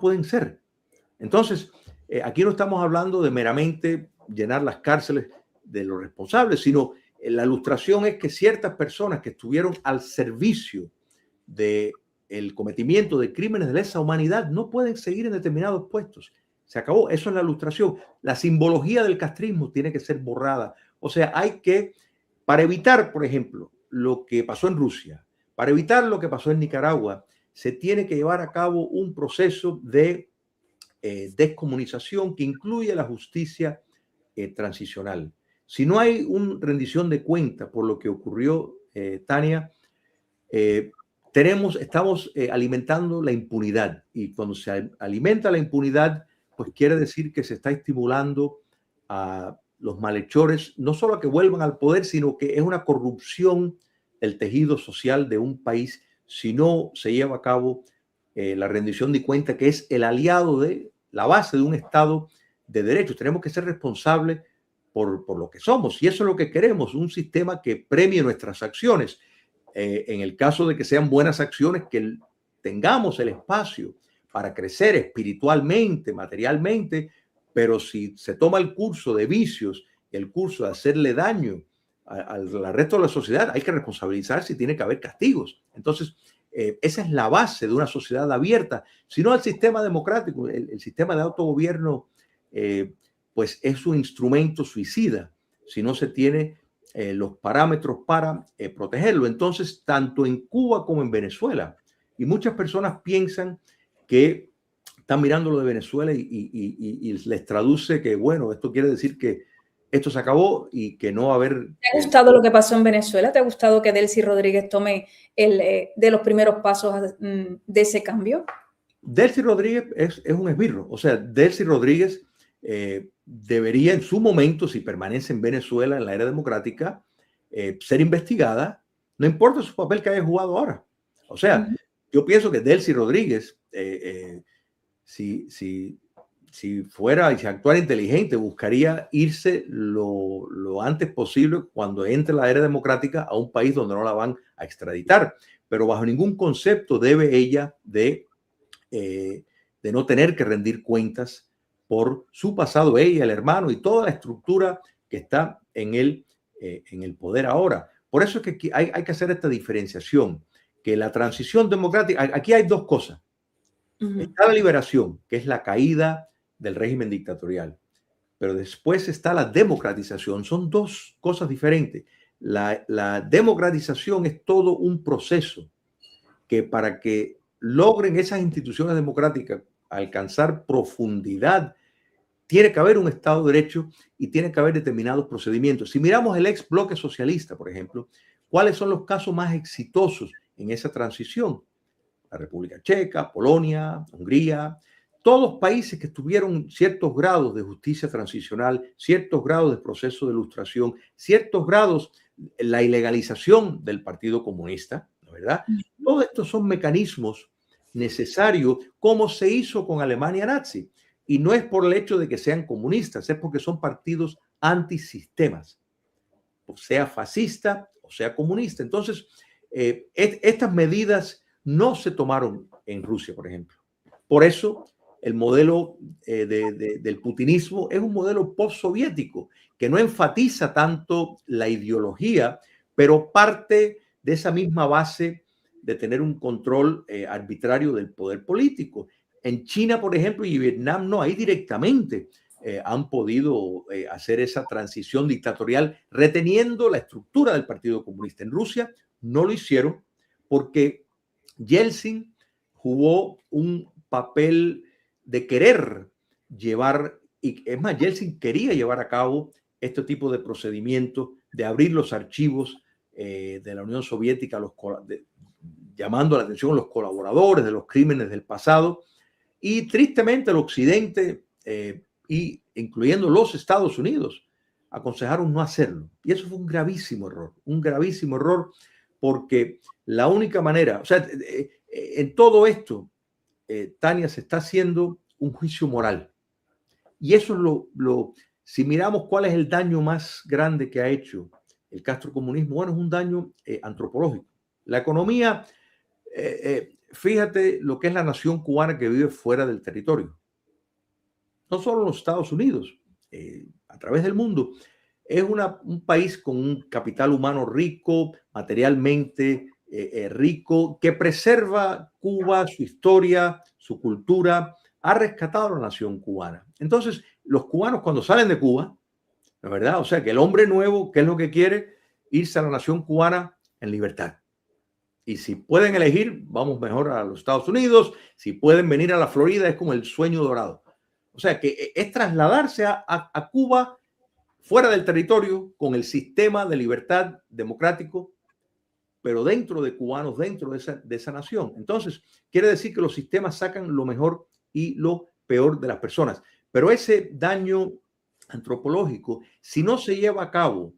pueden ser. Entonces, aquí no estamos hablando de meramente llenar las cárceles de los responsables, sino la ilustración es que ciertas personas que estuvieron al servicio del cometimiento de crímenes de lesa humanidad no pueden seguir en determinados puestos. Se acabó. Eso es la ilustración. La simbología del castrismo tiene que ser borrada. O sea, para evitar, por ejemplo, lo que pasó en Rusia, para evitar lo que pasó en Nicaragua, se tiene que llevar a cabo un proceso de descomunización que incluye la justicia transicional. Si no hay una rendición de cuenta por lo que ocurrió, Tania, estamos alimentando la impunidad, y cuando se alimenta la impunidad, pues quiere decir que se está estimulando a los malhechores, no solo a que vuelvan al poder, sino que es una corrupción del tejido social de un país si no se lleva a cabo la rendición de cuenta, que es el aliado de la base de un Estado de derecho. Tenemos que ser responsables por lo que somos, y eso es lo que queremos, un sistema que premie nuestras acciones. En el caso de que sean buenas acciones, que tengamos el espacio para crecer espiritualmente, materialmente, pero si se toma el curso de vicios, el curso de hacerle daño al resto de la sociedad, hay que responsabilizarse y tiene que haber castigos. Entonces, esa es la base de una sociedad abierta. Si no, el sistema democrático, el sistema de autogobierno, pues es un instrumento suicida si no se tiene los parámetros para protegerlo. Entonces, tanto en Cuba como en Venezuela, y muchas personas piensan que están mirando lo de Venezuela y les traduce que, bueno, esto quiere decir que esto se acabó y que no va a haber... ¿Te ha gustado lo que pasó en Venezuela? ¿Te ha gustado que Delcy Rodríguez tome de los primeros pasos de ese cambio? Delcy Rodríguez es un esbirro. O sea, Delcy Rodríguez debería en su momento, si permanece en Venezuela en la era democrática, ser investigada, no importa su papel que haya jugado ahora. O sea, yo pienso que Delcy Rodríguez, si fuera y si actuara inteligente, buscaría irse lo antes posible cuando entre la era democrática a un país donde no la van a extraditar. Pero bajo ningún concepto debe ella de no tener que rendir cuentas por su pasado, ella, el hermano y toda la estructura que está en el poder ahora. Por eso es que hay que hacer esta diferenciación, que la transición democrática, aquí hay dos cosas. Está la liberación, que es la caída del régimen dictatorial, pero después está la democratización. Son dos cosas diferentes. La democratización es todo un proceso que, para que logren esas instituciones democráticas alcanzar profundidad, tiene que haber un Estado de Derecho y tiene que haber determinados procedimientos. Si miramos el ex bloque socialista, por ejemplo, ¿cuáles son los casos más exitosos en esa transición? La República Checa, Polonia, Hungría, todos países que tuvieron ciertos grados de justicia transicional, ciertos grados de proceso de ilustración, ciertos grados, la ilegalización del Partido Comunista, ¿verdad? Todos estos son mecanismos necesarios, como se hizo con Alemania nazi. Y no es por el hecho de que sean comunistas, es porque son partidos antisistemas. sea fascista o sea comunista. Entonces, estas medidas no se tomaron en Rusia, por ejemplo. Por eso, el modelo del putinismo es un modelo postsoviético que no enfatiza tanto la ideología, pero parte de esa misma base de tener un control arbitrario del poder político. En China, por ejemplo, y Vietnam no, ahí directamente han podido hacer esa transición dictatorial reteniendo la estructura del Partido Comunista. En Rusia no lo hicieron porque Yeltsin jugó un papel de querer llevar, y es más, Yeltsin quería llevar a cabo este tipo de procedimientos, de abrir los archivos de la Unión Soviética, llamando la atención a los colaboradores de los crímenes del pasado, y tristemente el Occidente, y incluyendo los Estados Unidos, aconsejaron no hacerlo. Y eso fue un gravísimo error, porque la única manera, o sea, en todo esto, Tania, se está haciendo un juicio moral. Y eso es si miramos cuál es el daño más grande que ha hecho el castrocomunismo, bueno, es un daño antropológico. La economía, fíjate lo que es la nación cubana que vive fuera del territorio. No solo en los Estados Unidos, a través del mundo. Es un país con un capital humano rico, materialmente rico, que preserva Cuba, su historia, su cultura, ha rescatado a la nación cubana. Entonces, los cubanos cuando salen de Cuba, la verdad, o sea, que el hombre nuevo, ¿qué es lo que quiere? Irse a la nación cubana en libertad. Y si pueden elegir, vamos mejor a los Estados Unidos. Si pueden venir a la Florida, es como el sueño dorado. O sea, que es trasladarse a Cuba fuera del territorio con el sistema de libertad democrático, pero dentro de cubanos, dentro de esa nación. Entonces, quiere decir que los sistemas sacan lo mejor y lo peor de las personas. Pero ese daño antropológico, si no se lleva a cabo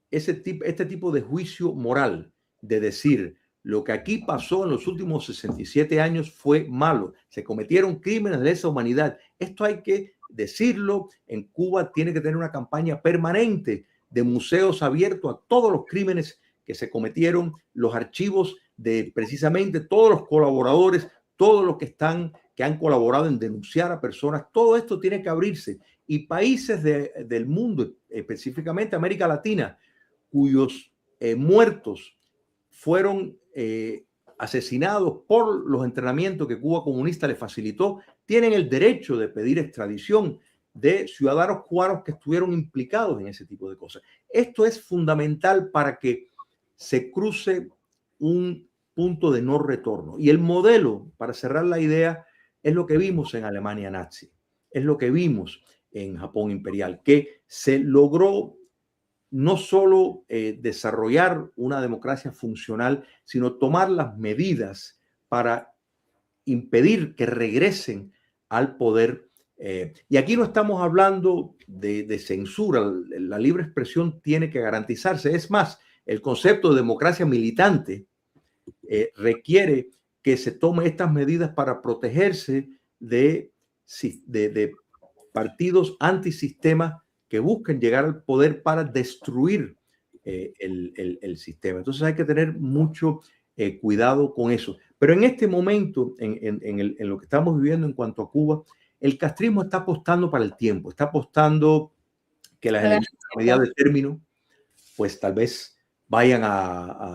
este tipo de juicio moral, de decir, lo que aquí pasó en los últimos 67 años fue malo, se cometieron crímenes de lesa humanidad. Esto hay que decirlo. En Cuba tiene que tener una campaña permanente de museos abiertos a todos los crímenes que se cometieron, los archivos de precisamente todos los colaboradores, todos los que han colaborado en denunciar a personas. Todo esto tiene que abrirse. Y países del mundo, específicamente América Latina, cuyos muertos fueron asesinados por los entrenamientos que Cuba comunista le facilitó, tienen el derecho de pedir extradición de ciudadanos cubanos que estuvieron implicados en ese tipo de cosas. Esto es fundamental para que se cruce un punto de no retorno. Y el modelo, para cerrar la idea, es lo que vimos en Alemania nazi, es lo que vimos en Japón imperial, que se logró no solo desarrollar una democracia funcional, sino tomar las medidas para impedir que regresen al poder. Y aquí no estamos hablando de censura. La libre expresión tiene que garantizarse. Es más, el concepto de democracia militante requiere que se tome estas medidas para protegerse de partidos antisistema que busquen llegar al poder para destruir el sistema. Entonces hay que tener mucho cuidado con eso. Pero en este momento, en lo que estamos viviendo en cuanto a Cuba, el castrismo está apostando para el tiempo, está apostando que las elecciones a mediados de término, pues tal vez vayan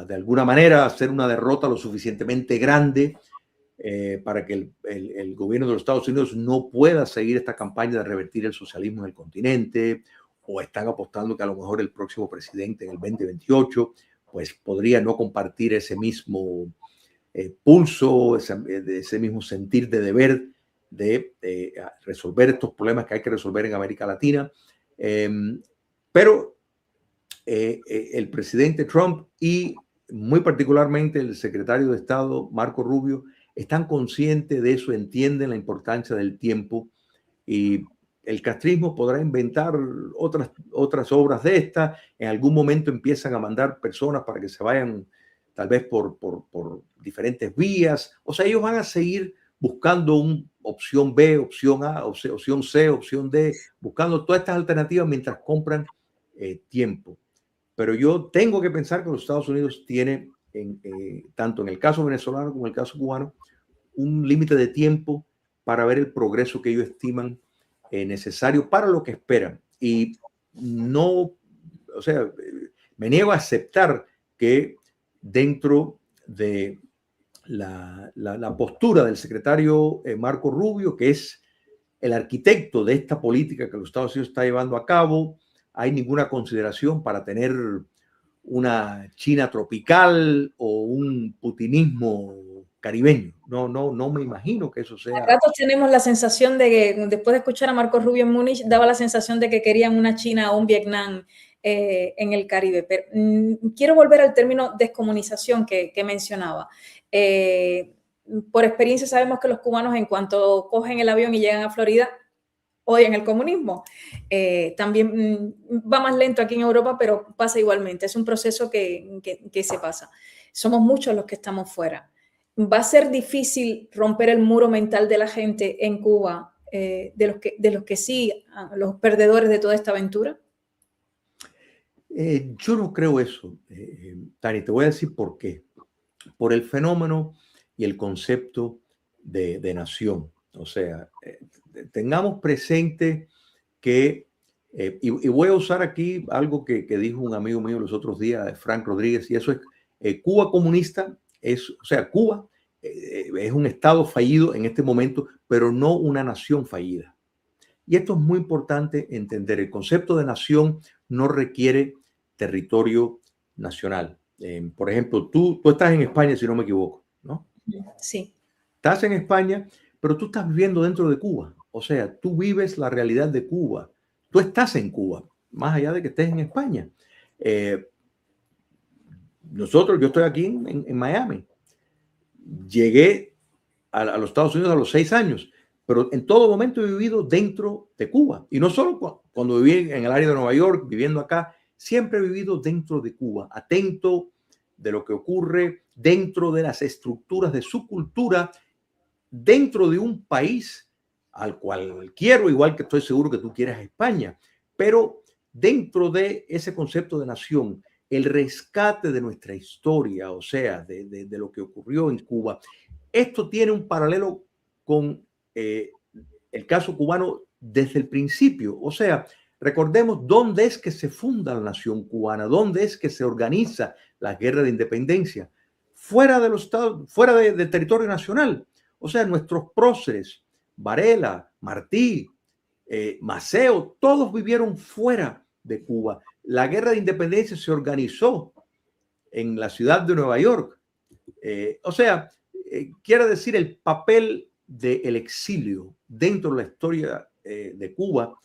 de alguna manera hacer una derrota lo suficientemente grande para que el gobierno de los Estados Unidos no pueda seguir esta campaña de revertir el socialismo en el continente, o están apostando que a lo mejor el próximo presidente en el 2028 pues podría no compartir ese mismo pulso, ese mismo sentir de deber de resolver estos problemas que hay que resolver en América Latina. Pero el presidente Trump y muy particularmente el secretario de Estado Marco Rubio están conscientes de eso, entienden la importancia del tiempo, y el castrismo podrá inventar otras obras de estas. En algún momento empiezan a mandar personas para que se vayan tal vez por diferentes vías. O sea, ellos van a seguir buscando una opción B, opción A, opción C, opción D, buscando todas estas alternativas mientras compran tiempo. pero yo tengo que pensar que los Estados Unidos tienen, tanto en el caso venezolano como en el caso cubano, un límite de tiempo para ver el progreso que ellos estiman necesario para lo que esperan. Y no, o sea, me niego a aceptar que dentro de la postura del secretario Marco Rubio, que es el arquitecto de esta política que los Estados Unidos está llevando a cabo, hay ninguna consideración para tener una China tropical o un putinismo caribeño. No me imagino que eso sea. A ratos tenemos la sensación de que, después de escuchar a Marco Rubio en Múnich, daba la sensación de que querían una China o un Vietnam en el Caribe. Pero quiero volver al término descomunización que mencionaba. Por experiencia sabemos que los cubanos, en cuanto cogen el avión y llegan a Florida, odian el comunismo. También va más lento aquí en Europa, pero pasa igualmente. Es un proceso que se pasa. Somos muchos los que estamos fuera. ¿Va a ser difícil romper el muro mental de la gente en Cuba, de los que sí, los perdedores de toda esta aventura? Yo no creo eso, Tani. Te voy a decir por qué. Por el fenómeno y el concepto de nación. O sea, tengamos presente que, y voy a usar aquí algo que dijo un amigo mío los otros días, Frank Rodríguez, y eso es, Cuba comunista, o sea, Cuba es un estado fallido en este momento, pero no una nación fallida. Y esto es muy importante entender. El concepto de nación no requiere territorio nacional. Por ejemplo, tú estás en España, si no me equivoco, ¿no? Sí. Estás en España, pero tú estás viviendo dentro de Cuba. O sea, tú vives la realidad de Cuba. Tú estás en Cuba, más allá de que estés en España. Yo estoy aquí en Miami. Llegué a los Estados Unidos a los 6 años, pero en todo momento he vivido dentro de Cuba. Y no solo cuando viví en el área de Nueva York, viviendo acá, siempre he vivido dentro de Cuba, atento de lo que ocurre dentro de las estructuras de su cultura, dentro de un país al cual quiero, igual que estoy seguro que tú quieres España, pero dentro de ese concepto de nación, el rescate de nuestra historia, o sea, de lo que ocurrió en Cuba. Esto tiene un paralelo con el caso cubano desde el principio. O sea, recordemos dónde es que se funda la nación cubana, dónde es que se organiza la guerra de independencia, fuera de los estados, fuera del territorio nacional. O sea, nuestros próceres, Varela, Martí, Maceo, todos vivieron fuera de Cuba. La guerra de independencia se organizó en la ciudad de Nueva York. O sea, quiere decir el papel del exilio dentro de la historia de Cuba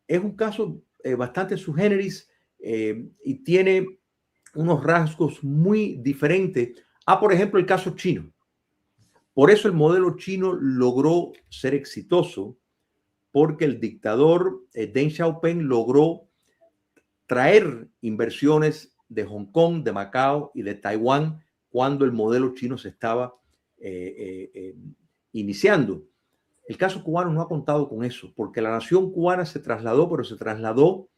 es un caso bastante sui generis y tiene unos rasgos muy diferentes a, por ejemplo, el caso chino. Por eso el modelo chino logró ser exitoso, porque el dictador Deng Xiaoping logró traer inversiones de Hong Kong, de Macao y de Taiwán cuando el modelo chino se estaba iniciando. El caso cubano no ha contado con eso, porque la nación cubana se trasladó, pero se trasladó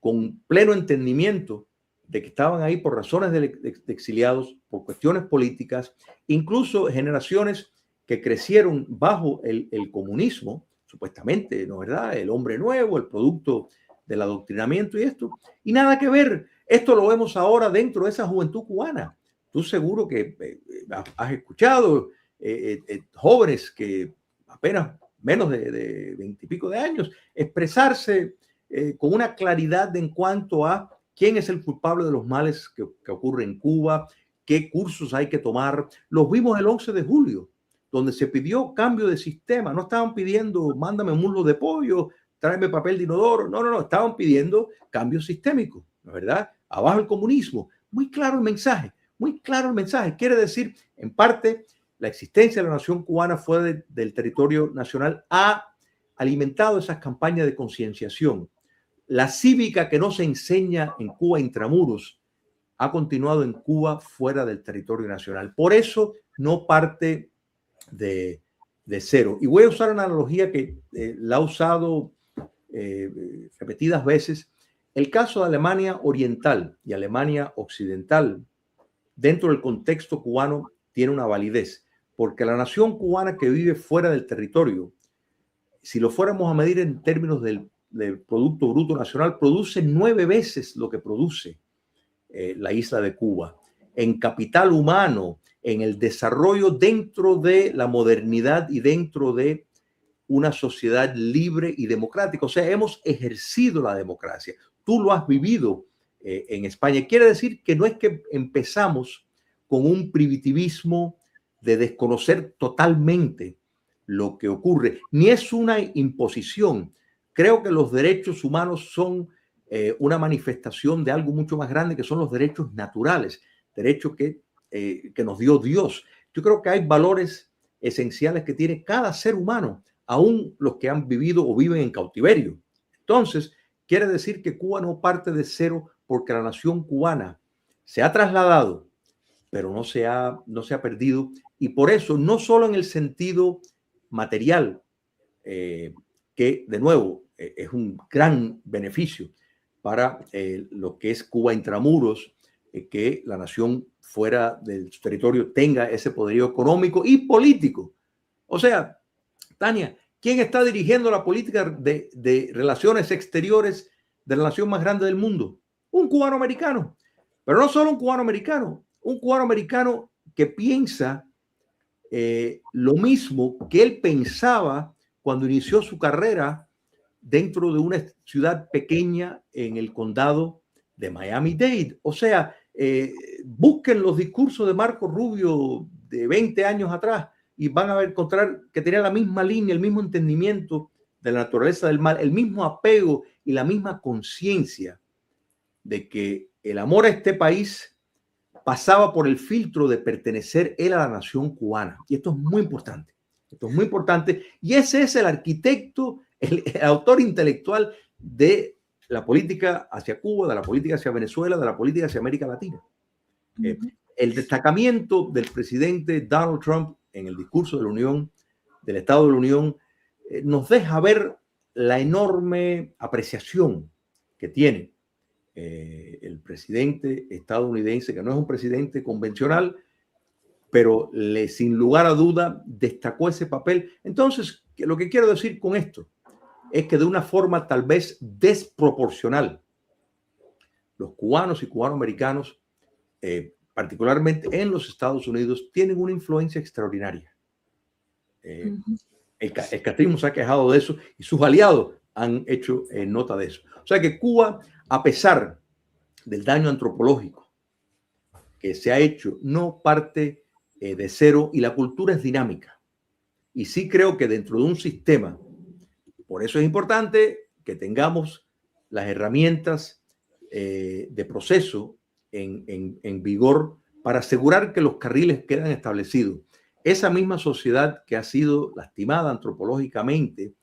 con pleno entendimiento de que estaban ahí por razones de exiliados, por cuestiones políticas, incluso generaciones que crecieron bajo el comunismo, supuestamente, ¿no es verdad? El hombre nuevo, el producto del adoctrinamiento y esto, y nada que ver. Esto lo vemos ahora dentro de esa juventud cubana. Tú seguro que has escuchado jóvenes que apenas menos de 20 y pico de años expresarse con una claridad en cuanto a quién es el culpable de los males que ocurren en Cuba, qué cursos hay que tomar. Los vimos el 11 de julio, donde se pidió cambio de sistema. No estaban pidiendo, mándame un muslo de pollo, tráeme papel de inodoro. No, estaban pidiendo cambio sistémico, ¿no es verdad? Abajo el comunismo. Muy claro el mensaje, muy claro el mensaje. Quiere decir, en parte, la existencia de la nación cubana fuera del territorio nacional ha alimentado esas campañas de concienciación. La cívica que no se enseña en Cuba intramuros ha continuado en Cuba fuera del territorio nacional. Por eso no parte de cero. Y voy a usar una analogía que la he usado repetidas veces El caso de Alemania Oriental y Alemania Occidental, dentro del contexto cubano, tiene una validez, porque la nación cubana que vive fuera del territorio, si lo fuéramos a medir en términos del Producto Bruto Nacional, produce 9 veces lo que produce la isla de Cuba, en capital humano, en el desarrollo dentro de la modernidad y dentro de una sociedad libre y democrática. O sea, hemos ejercido la democracia. Tú lo has vivido en España. Quiere decir que no es que empezamos con un primitivismo de desconocer totalmente lo que ocurre, ni es una imposición. Creo que los derechos humanos son una manifestación de algo mucho más grande, que son los derechos naturales, derechos que nos dio Dios. Yo creo que hay valores esenciales que tiene cada ser humano, aún los que han vivido o viven en cautiverio. Entonces, quiere decir que Cuba no parte de cero, porque la nación cubana se ha trasladado, pero no se ha perdido. Y por eso, no solo en el sentido material, que de nuevo es un gran beneficio para lo que es Cuba intramuros, que la nación fuera del territorio tenga ese poderío económico y político. O sea, Tania, ¿quién está dirigiendo la política de relaciones exteriores de la nación más grande del mundo? Un cubano americano. Pero no solo un cubano americano que piensa lo mismo que él pensaba cuando inició su carrera dentro de una ciudad pequeña en el condado de Miami-Dade. O sea, busquen los discursos de Marco Rubio de 20 años atrás y van a encontrar que tenía la misma línea, el mismo entendimiento de la naturaleza del mal, el mismo apego y la misma conciencia de que el amor a este país pasaba por el filtro de pertenecer él a la nación cubana. Y esto es muy importante. Esto es muy importante. Y ese es el arquitecto, el autor intelectual de la política hacia Cuba, de la política hacia Venezuela, de la política hacia América Latina. El destacamiento del presidente Donald Trump en el discurso de la Unión, del Estado de la Unión, nos deja ver la enorme apreciación que tiene el presidente estadounidense, que no es un presidente convencional, pero sin lugar a duda destacó ese papel. Entonces, lo que quiero decir con esto es que de una forma tal vez desproporcional, los cubanos y cubanoamericanos, particularmente en los Estados Unidos, tienen una influencia extraordinaria. El castrismo se ha quejado de eso y sus aliados han hecho nota de eso. O sea que Cuba, a pesar del daño antropológico que se ha hecho, no parte de cero, y la cultura es dinámica. Y sí creo que dentro de un sistema, por eso es importante que tengamos las herramientas de proceso en vigor para asegurar que los carriles quedan establecidos. Esa misma sociedad que ha sido lastimada antropológicamente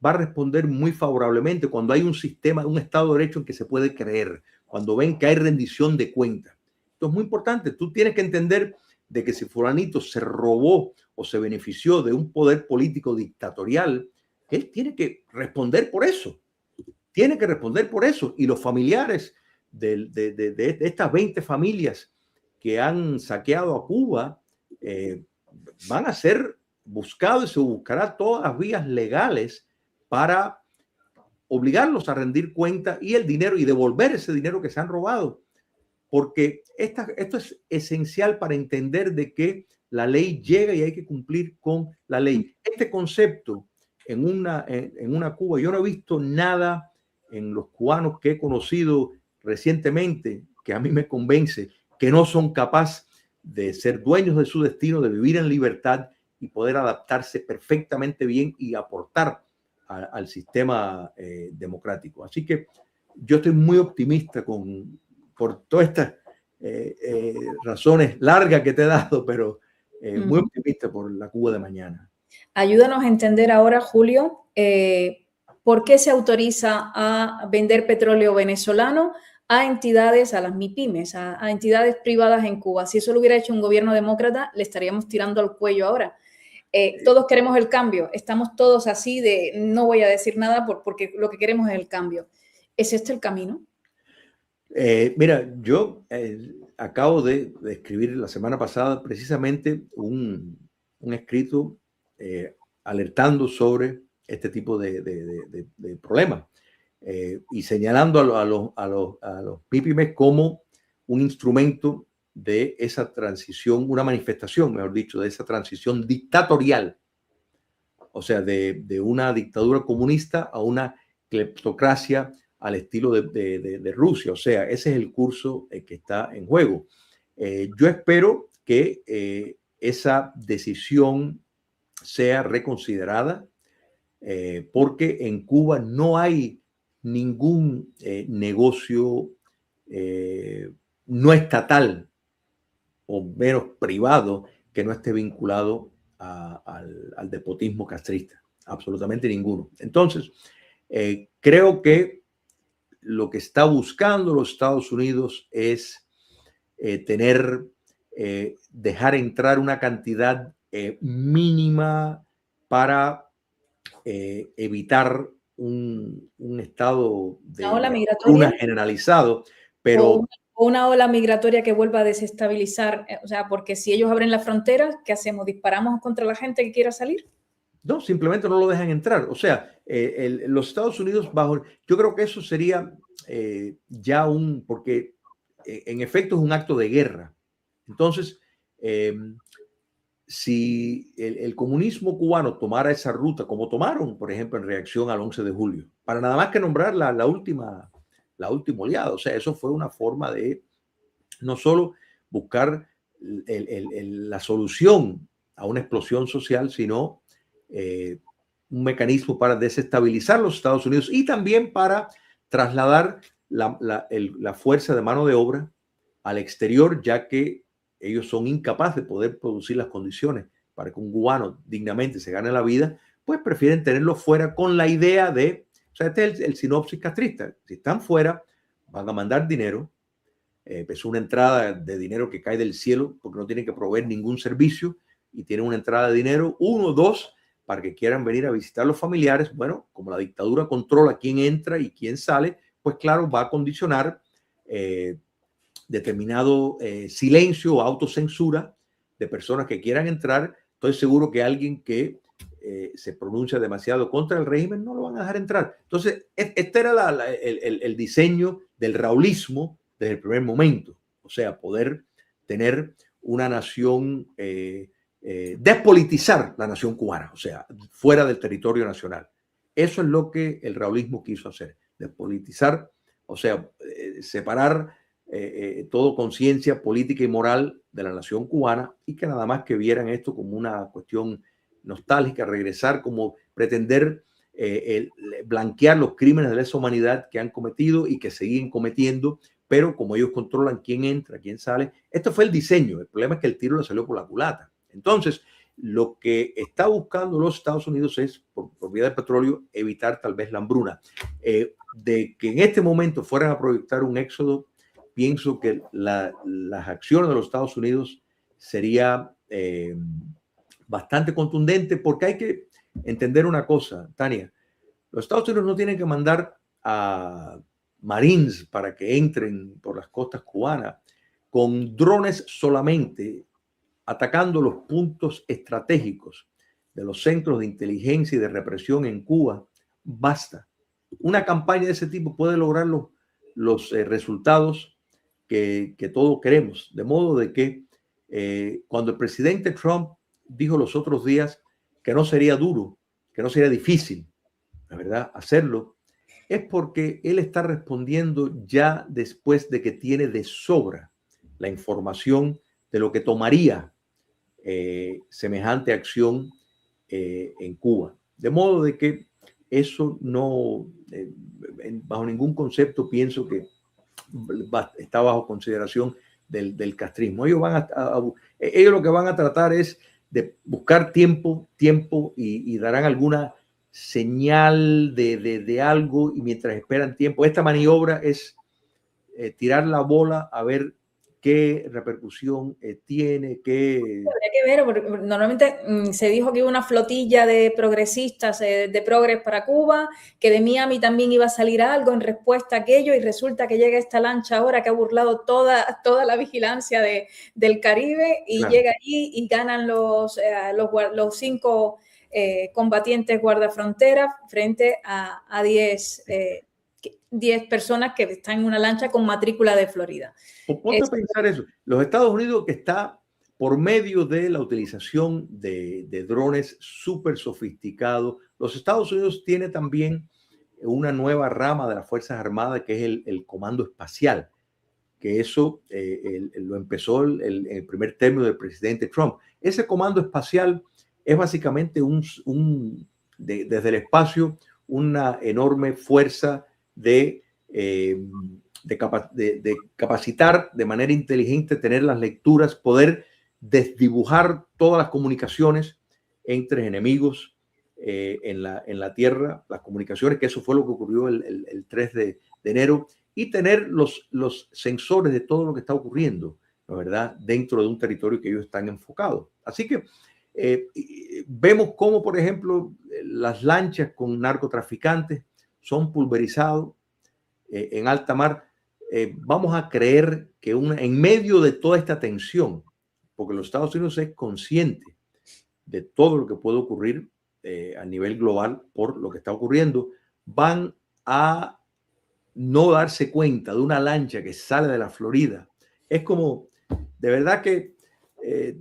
va a responder muy favorablemente cuando hay un sistema, un Estado de Derecho en que se puede creer, cuando ven que hay rendición de cuentas. Esto es muy importante. Tú tienes que entender de que si fulanito se robó o se benefició de un poder político dictatorial, él tiene que responder por eso. Tiene que responder por eso. Y los familiares de estas 20 familias que han saqueado a Cuba van a ser buscados y se buscará todas las vías legales para obligarlos a rendir cuenta y el dinero y devolver ese dinero que se han robado. Porque esto es esencial para entender de que la ley llega y hay que cumplir con la ley. Este concepto en una Cuba, yo no he visto nada en los cubanos que he conocido recientemente que a mí me convence que no son capaces de ser dueños de su destino, de vivir en libertad y poder adaptarse perfectamente bien y aportar al sistema democrático. Así que yo estoy muy optimista por todas estas razones largas que te he dado, pero muy optimista por la Cuba de mañana. Ayúdanos a entender ahora, Julio, por qué se autoriza a vender petróleo venezolano a entidades, a las MIPYMES, a entidades privadas en Cuba. Si eso lo hubiera hecho un gobierno demócrata, le estaríamos tirando al cuello ahora. Todos queremos el cambio. Estamos todos así de no voy a decir nada porque lo que queremos es el cambio. ¿Es este el camino? Mira, yo acabo de escribir la semana pasada precisamente un escrito alertando sobre este tipo de problemas y señalando a los PYMEs como un instrumento de esa transición, una manifestación, mejor dicho, de esa transición dictatorial, o sea, de una dictadura comunista a una cleptocracia al estilo de Rusia. O sea, ese es el curso que está en juego. Yo espero que esa decisión sea reconsiderada porque en Cuba no hay ningún negocio no estatal o menos privado que no esté vinculado al despotismo castrista. Absolutamente ninguno. Entonces, creo que lo que está buscando los Estados Unidos es dejar entrar una cantidad mínima para evitar un estado Una ola de hambruna migratoria generalizado, o pero una ola migratoria que vuelva a desestabilizar, o sea, porque si ellos abren las fronteras, ¿qué hacemos? ¿Disparamos contra la gente que quiera salir? no, simplemente no lo dejan entrar. O sea, los Estados Unidos yo creo que eso sería porque en efecto es un acto de guerra. Entonces, eh, si el comunismo cubano tomara esa ruta, como tomaron, por ejemplo, en reacción al 11 de julio, para nada más que nombrar la última oleada, o sea, eso fue una forma de no solo buscar la solución a una explosión social, sino un mecanismo para desestabilizar los Estados Unidos y también para trasladar la fuerza de mano de obra al exterior, ya que ellos son incapaces de poder producir las condiciones para que un cubano dignamente se gane la vida, pues prefieren tenerlo fuera con la idea de, o sea, este es el sinopsis castrista, si están fuera, van a mandar dinero, es una entrada de dinero que cae del cielo porque no tienen que proveer ningún servicio y tienen una entrada de dinero, uno, dos, para que quieran venir a visitar a los familiares. Bueno, como la dictadura controla quién entra y quién sale, pues claro, va a condicionar determinado silencio o autocensura de personas que quieran entrar. Estoy seguro que alguien que se pronuncia demasiado contra el régimen no lo van a dejar entrar. Entonces, este era el diseño del raulismo desde el primer momento. O sea, poder tener una nación, despolitizar la nación cubana, o sea, fuera del territorio nacional. Eso es lo que el raulismo quiso hacer, despolitizar, o sea, separar todo conciencia política y moral de la nación cubana y que nada más que vieran esto como una cuestión nostálgica, regresar como pretender blanquear los crímenes de lesa humanidad que han cometido y que siguen cometiendo, pero como ellos controlan quién entra, quién sale, esto fue el diseño. El problema es que el tiro le salió por la culata. Entonces, lo que está buscando los Estados Unidos es, por vía del petróleo, evitar tal vez la hambruna. De que en este momento fueran a proyectar un éxodo, pienso que las acciones de los Estados Unidos sería bastante contundente, porque hay que entender una cosa, Tania. Los Estados Unidos no tienen que mandar a Marines para que entren por las costas cubanas con drones solamente, atacando los puntos estratégicos de los centros de inteligencia y de represión en Cuba. Basta. Una campaña de ese tipo puede lograr los resultados que todos queremos. De modo de que cuando el presidente Trump dijo los otros días que no sería duro, que no sería difícil, la verdad, hacerlo, es porque él está respondiendo ya después de que tiene de sobra la información de lo que tomaría semejante acción en Cuba. De modo de que eso no, bajo ningún concepto pienso que está bajo consideración del castrismo. Ellos lo que van a tratar es de buscar tiempo y darán alguna señal de algo y mientras esperan tiempo. Esta maniobra es tirar la bola a ver qué repercusión tiene, qué... Habría que ver, porque normalmente se dijo que iba una flotilla de progresistas, de progres para Cuba, que de Miami también iba a salir algo en respuesta a aquello, y resulta que llega esta lancha ahora que ha burlado toda la vigilancia del Caribe, y Claro. llega allí y ganan los 5 combatientes guardafronteras frente a 10 personas que están en una lancha con matrícula de Florida. O ponte a pensar eso. Los Estados Unidos, que está por medio de la utilización de drones súper sofisticados, los Estados Unidos tiene también una nueva rama de las Fuerzas Armadas, que es el Comando Espacial, que eso lo empezó el primer término del presidente Trump. Ese Comando Espacial es básicamente desde el espacio una enorme fuerza de capacitar de manera inteligente, tener las lecturas, poder desdibujar todas las comunicaciones entre enemigos en la Tierra, las comunicaciones, que eso fue lo que ocurrió el 3 de enero, y tener los sensores de todo lo que está ocurriendo, ¿no? ¿Verdad? Dentro de un territorio que ellos están enfocados. Así que vemos cómo, por ejemplo, las lanchas con narcotraficantes son pulverizados en alta mar. Vamos a creer que en medio de toda esta tensión, porque los Estados Unidos es consciente de todo lo que puede ocurrir a nivel global por lo que está ocurriendo, van a no darse cuenta de una lancha que sale de la Florida. Es como, de verdad que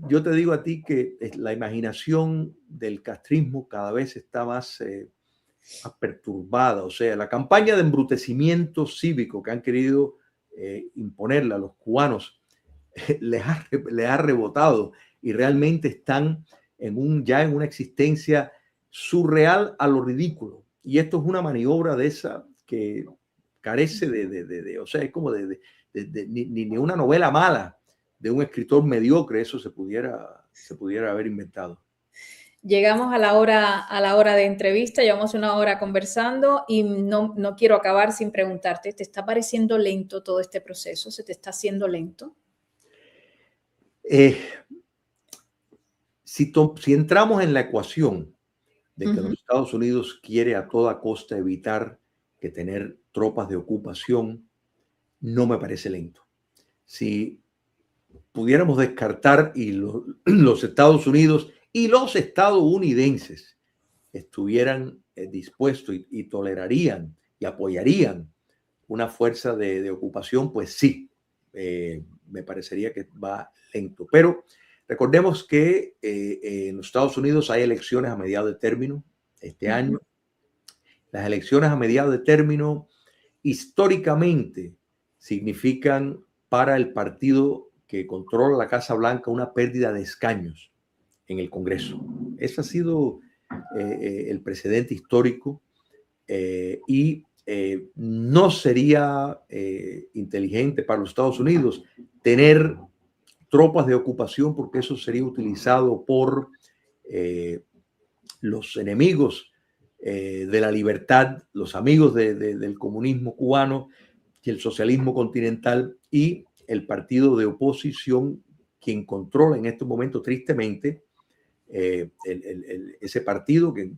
yo te digo a ti que la imaginación del castrismo cada vez está más perturbada. O sea, la campaña de embrutecimiento cívico que han querido imponerle a los cubanos les ha rebotado, y realmente están ya en una existencia surreal a lo ridículo. Y esto es una maniobra de esa que carece o sea, es como ni una novela mala de un escritor mediocre eso se pudiera haber inventado. Llegamos a la hora de entrevista, llevamos una hora conversando y no quiero acabar sin preguntarte, ¿te está pareciendo lento todo este proceso? ¿Se te está haciendo lento? Si entramos en la ecuación de que los Estados Unidos quiere a toda costa evitar que tener tropas de ocupación, no me parece lento. Si pudiéramos descartar y los Estados Unidos y los estadounidenses estuvieran dispuestos y tolerarían y apoyarían una fuerza de ocupación, pues sí, me parecería que va lento. Pero recordemos que en los Estados Unidos hay elecciones a mediados de término este año. Las elecciones a mediados de término históricamente significan para el partido que controla la Casa Blanca una pérdida de escaños en el Congreso. Ese ha sido el precedente histórico y no sería inteligente para los Estados Unidos tener tropas de ocupación, porque eso sería utilizado por los enemigos de la libertad, los amigos del comunismo cubano y el socialismo continental, y el partido de oposición, quien controla en estos momentos, tristemente, ese partido que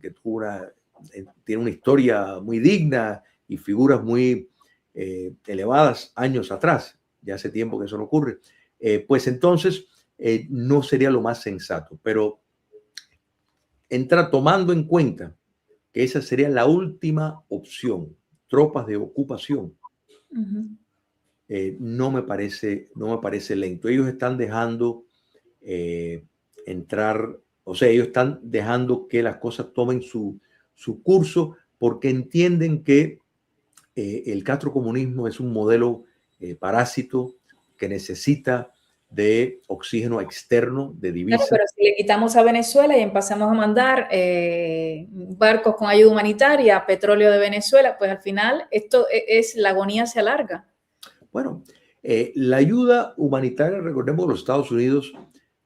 tiene una historia muy digna y figuras muy elevadas años atrás, ya hace tiempo que eso no ocurre, pues entonces no sería lo más sensato. Pero tomando en cuenta que esa sería la última opción, tropas de ocupación, no me parece lento. Ellos están dejando entrar, o sea, ellos están dejando que las cosas tomen su curso, porque entienden que el castrocomunismo es un modelo parásito que necesita de oxígeno externo, de divisa. Claro, pero si le quitamos a Venezuela y empezamos a mandar barcos con ayuda humanitaria, petróleo de Venezuela, pues al final la agonía se alarga. Bueno, la ayuda humanitaria, recordemos, los Estados Unidos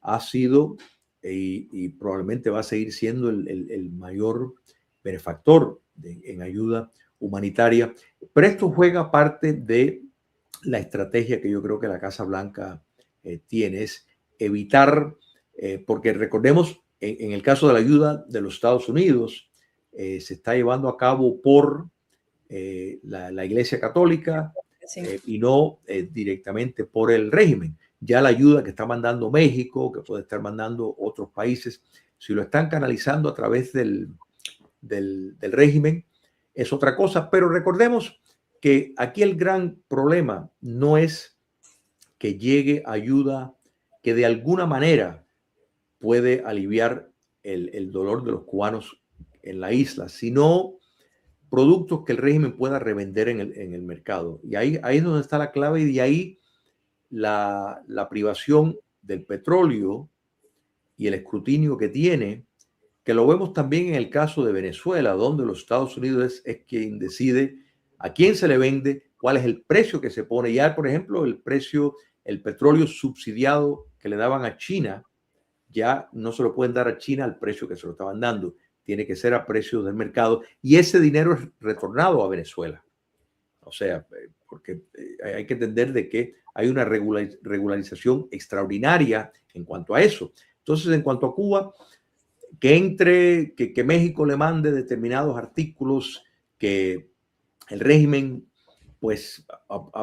ha sido y probablemente va a seguir siendo el mayor benefactor en ayuda humanitaria, pero esto juega parte de la estrategia que yo creo que la Casa Blanca tiene, es evitar, porque recordemos, en el caso de la ayuda de los Estados Unidos, se está llevando a cabo por la Iglesia Católica, Sí. y no directamente por el régimen. Ya la ayuda que está mandando México, que puede estar mandando otros países, si lo están canalizando a través del régimen, es otra cosa. Pero recordemos que aquí el gran problema no es que llegue ayuda que de alguna manera puede aliviar el dolor de los cubanos en la isla, sino productos que el régimen pueda revender en el mercado. Y ahí es donde está la clave, y de ahí la privación del petróleo y el escrutinio que tiene, que lo vemos también en el caso de Venezuela, donde los Estados Unidos es quien decide a quién se le vende, cuál es el precio que se pone. Ya, por ejemplo, el petróleo subsidiado que le daban a China, ya no se lo pueden dar a China al precio que se lo estaban dando. Tiene que ser a precios del mercado, y ese dinero es retornado a Venezuela. O sea, porque hay que entender de que hay una regularización extraordinaria en cuanto a eso. Entonces, en cuanto a Cuba, que México le mande determinados artículos, que el régimen pues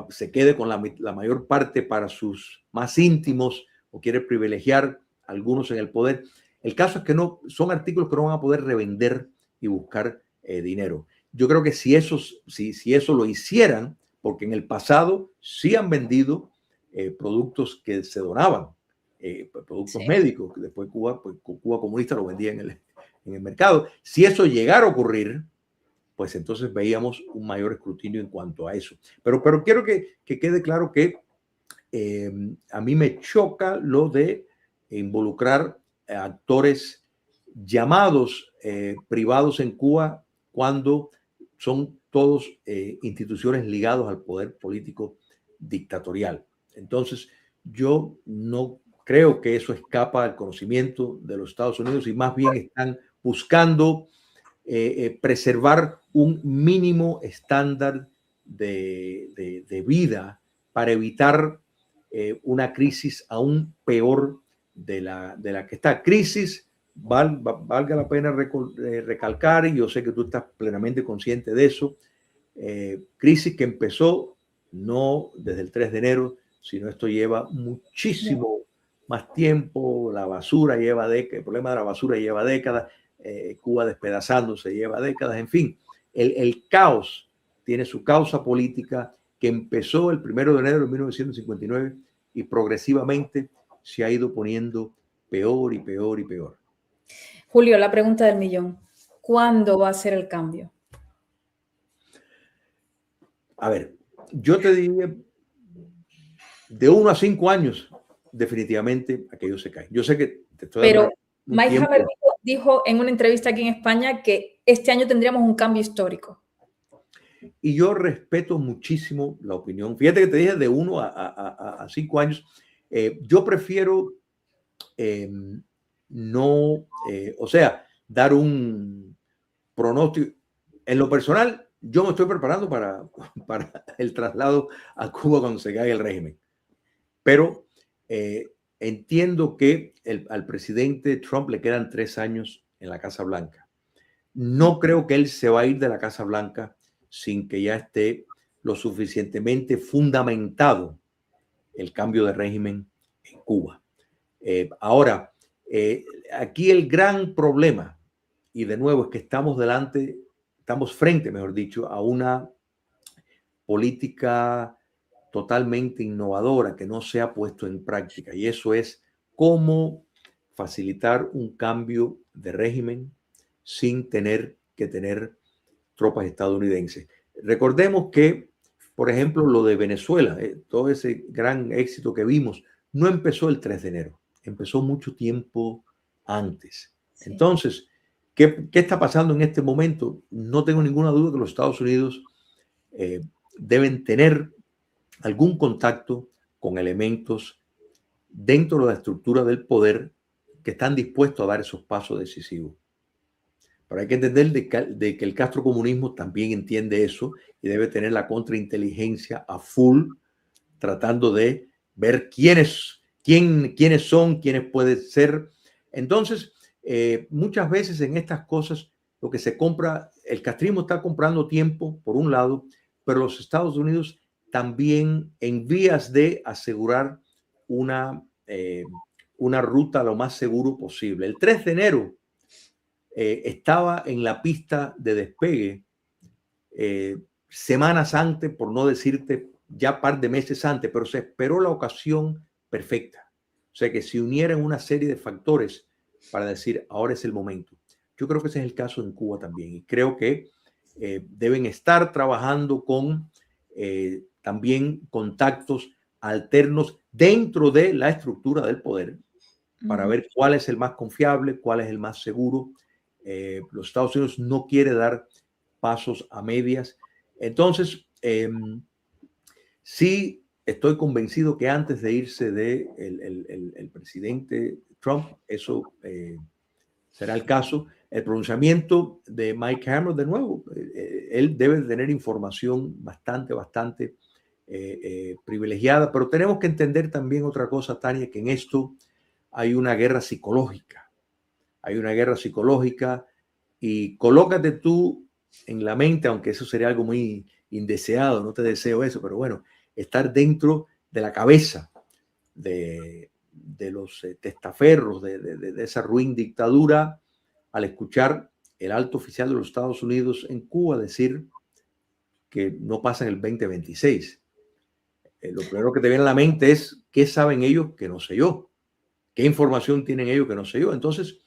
se quede con la mayor parte para sus más íntimos, o quiere privilegiar a algunos en el poder. El caso es que no son artículos que no van a poder revender y buscar dinero. Yo creo que si eso lo hicieran, porque en el pasado sí han vendido productos que se donaban, productos médicos, que después Cuba comunista lo vendía en el mercado. Si eso llegara a ocurrir, pues entonces veíamos un mayor escrutinio en cuanto a eso. Pero quiero que quede claro que a mí me choca lo de involucrar actores llamados privados en Cuba, cuando son todos instituciones ligadas al poder político dictatorial. Entonces, yo no creo que eso escapa al conocimiento de los Estados Unidos, y más bien están buscando preservar un mínimo estándar de vida para evitar una crisis aún peor de la que está. Crisis, valga la pena recalcar, y yo sé que tú estás plenamente consciente de eso, crisis que empezó no desde el 3 de enero, sino esto lleva muchísimo más tiempo. La basura lleva décadas, el problema de la basura lleva décadas, Cuba despedazándose lleva décadas, en fin, el caos tiene su causa política, que empezó el 1 de enero de 1959 y progresivamente se ha ido poniendo peor y peor y peor. Julio, la pregunta del millón: ¿cuándo va a ser el cambio? A ver, yo te diría de 1 a 5 años, definitivamente aquello se cae. Yo sé que te estoy dando. Pero Mike Hammer dijo en una entrevista aquí en España que este año tendríamos un cambio histórico. Y yo respeto muchísimo la opinión. Fíjate que te dije de 1 a 5 años. Yo prefiero dar un pronóstico. En lo personal, yo me estoy preparando para el traslado a Cuba cuando se caiga el régimen. Pero entiendo que al presidente Trump le quedan 3 años en la Casa Blanca. No creo que él se va a ir de la Casa Blanca sin que ya esté lo suficientemente fundamentado el cambio de régimen en Cuba. Ahora, aquí el gran problema, y de nuevo, es que estamos frente, mejor dicho, a una política totalmente innovadora que no se ha puesto en práctica, y eso es cómo facilitar un cambio de régimen sin tener que tener tropas estadounidenses. Recordemos que, por ejemplo, lo de Venezuela, todo ese gran éxito que vimos, no empezó el 3 de enero, empezó mucho tiempo antes. Sí. Entonces, ¿qué está pasando en este momento? No tengo ninguna duda que los Estados Unidos deben tener algún contacto con elementos dentro de la estructura del poder que están dispuestos a dar esos pasos decisivos. Pero hay que entender de que el castrocomunismo también entiende eso, y debe tener la contrainteligencia a full, tratando de ver quiénes quiénes son, quiénes pueden ser. Entonces, muchas veces en estas cosas, lo que se compra, el castrismo está comprando tiempo, por un lado, pero los Estados Unidos también en vías de asegurar una ruta lo más seguro posible. El 3 de enero estaba en la pista de despegue semanas antes, por no decirte ya par de meses antes, pero se esperó la ocasión perfecta. O sea que se unieran una serie de factores para decir, ahora es el momento. Yo creo que ese es el caso en Cuba también. Y creo que deben estar trabajando con también contactos alternos dentro de la estructura del poder para ver cuál es el más confiable, cuál es el más seguro. Los Estados Unidos no quiere dar pasos a medias. Entonces, sí estoy convencido que antes de irse el presidente Trump, eso será el caso. El pronunciamiento de Mike Hammer, de nuevo, él debe tener información bastante privilegiada, pero tenemos que entender también otra cosa, Tania, que en esto hay una guerra psicológica. Hay una guerra psicológica y colócate tú en la mente, aunque eso sería algo muy indeseado, no te deseo eso, pero bueno, estar dentro de la cabeza de los testaferros de esa ruin dictadura al escuchar el alto oficial de los Estados Unidos en Cuba decir que no pasa en el 2026. Lo primero que te viene a la mente es qué saben ellos que no sé yo, qué información tienen ellos que no sé yo. Entonces,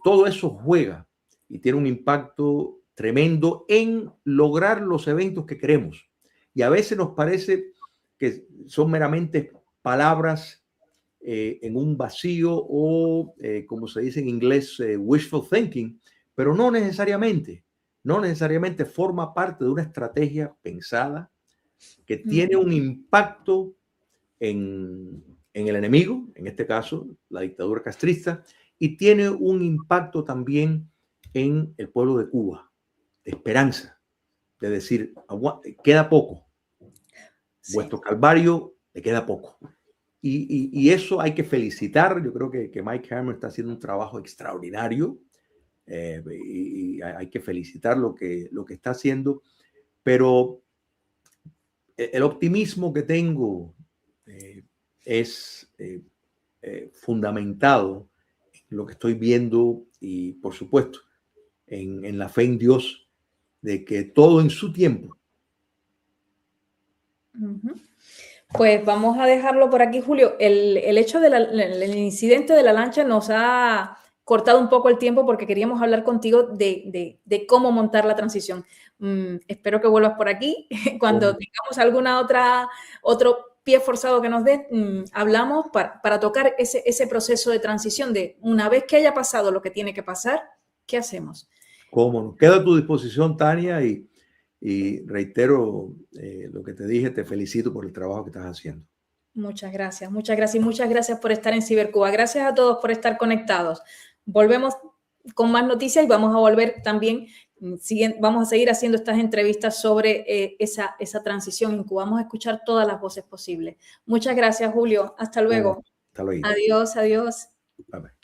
todo eso juega y tiene un impacto tremendo en lograr los eventos que queremos. Y a veces nos parece que son meramente palabras en un vacío o, como se dice en inglés, wishful thinking, pero no necesariamente forma parte de una estrategia pensada que tiene un impacto en el enemigo, en este caso, la dictadura castrista, y tiene un impacto también en el pueblo de Cuba, de esperanza, de decir, queda poco, sí. Vuestro calvario le queda poco. Y eso hay que felicitar. Yo creo que Mike Hammer está haciendo un trabajo extraordinario y hay que felicitar lo que está haciendo, pero el optimismo que tengo es fundamentado en lo que estoy viendo y, por supuesto, en la fe en Dios de que todo en su tiempo. Pues vamos a dejarlo por aquí, Julio. El hecho del incidente de la lancha nos ha cortado un poco el tiempo porque queríamos hablar contigo de cómo montar la transición. Espero que vuelvas por aquí. Cuando tengamos alguna otro pie forzado que nos dé, hablamos para tocar ese proceso de transición de una vez que haya pasado lo que tiene que pasar, ¿qué hacemos? Cómo no. Queda a tu disposición, Tania, y reitero lo que te dije, te felicito por el trabajo que estás haciendo. Muchas gracias y muchas gracias por estar en Cibercuba. Gracias a todos por estar conectados. Volvemos con más noticias y vamos a volver también, vamos a seguir haciendo estas entrevistas sobre esa transición en Cuba. Vamos a escuchar todas las voces posibles. Muchas gracias, Julio. Hasta luego. Hasta luego. Adiós. Bye, bye.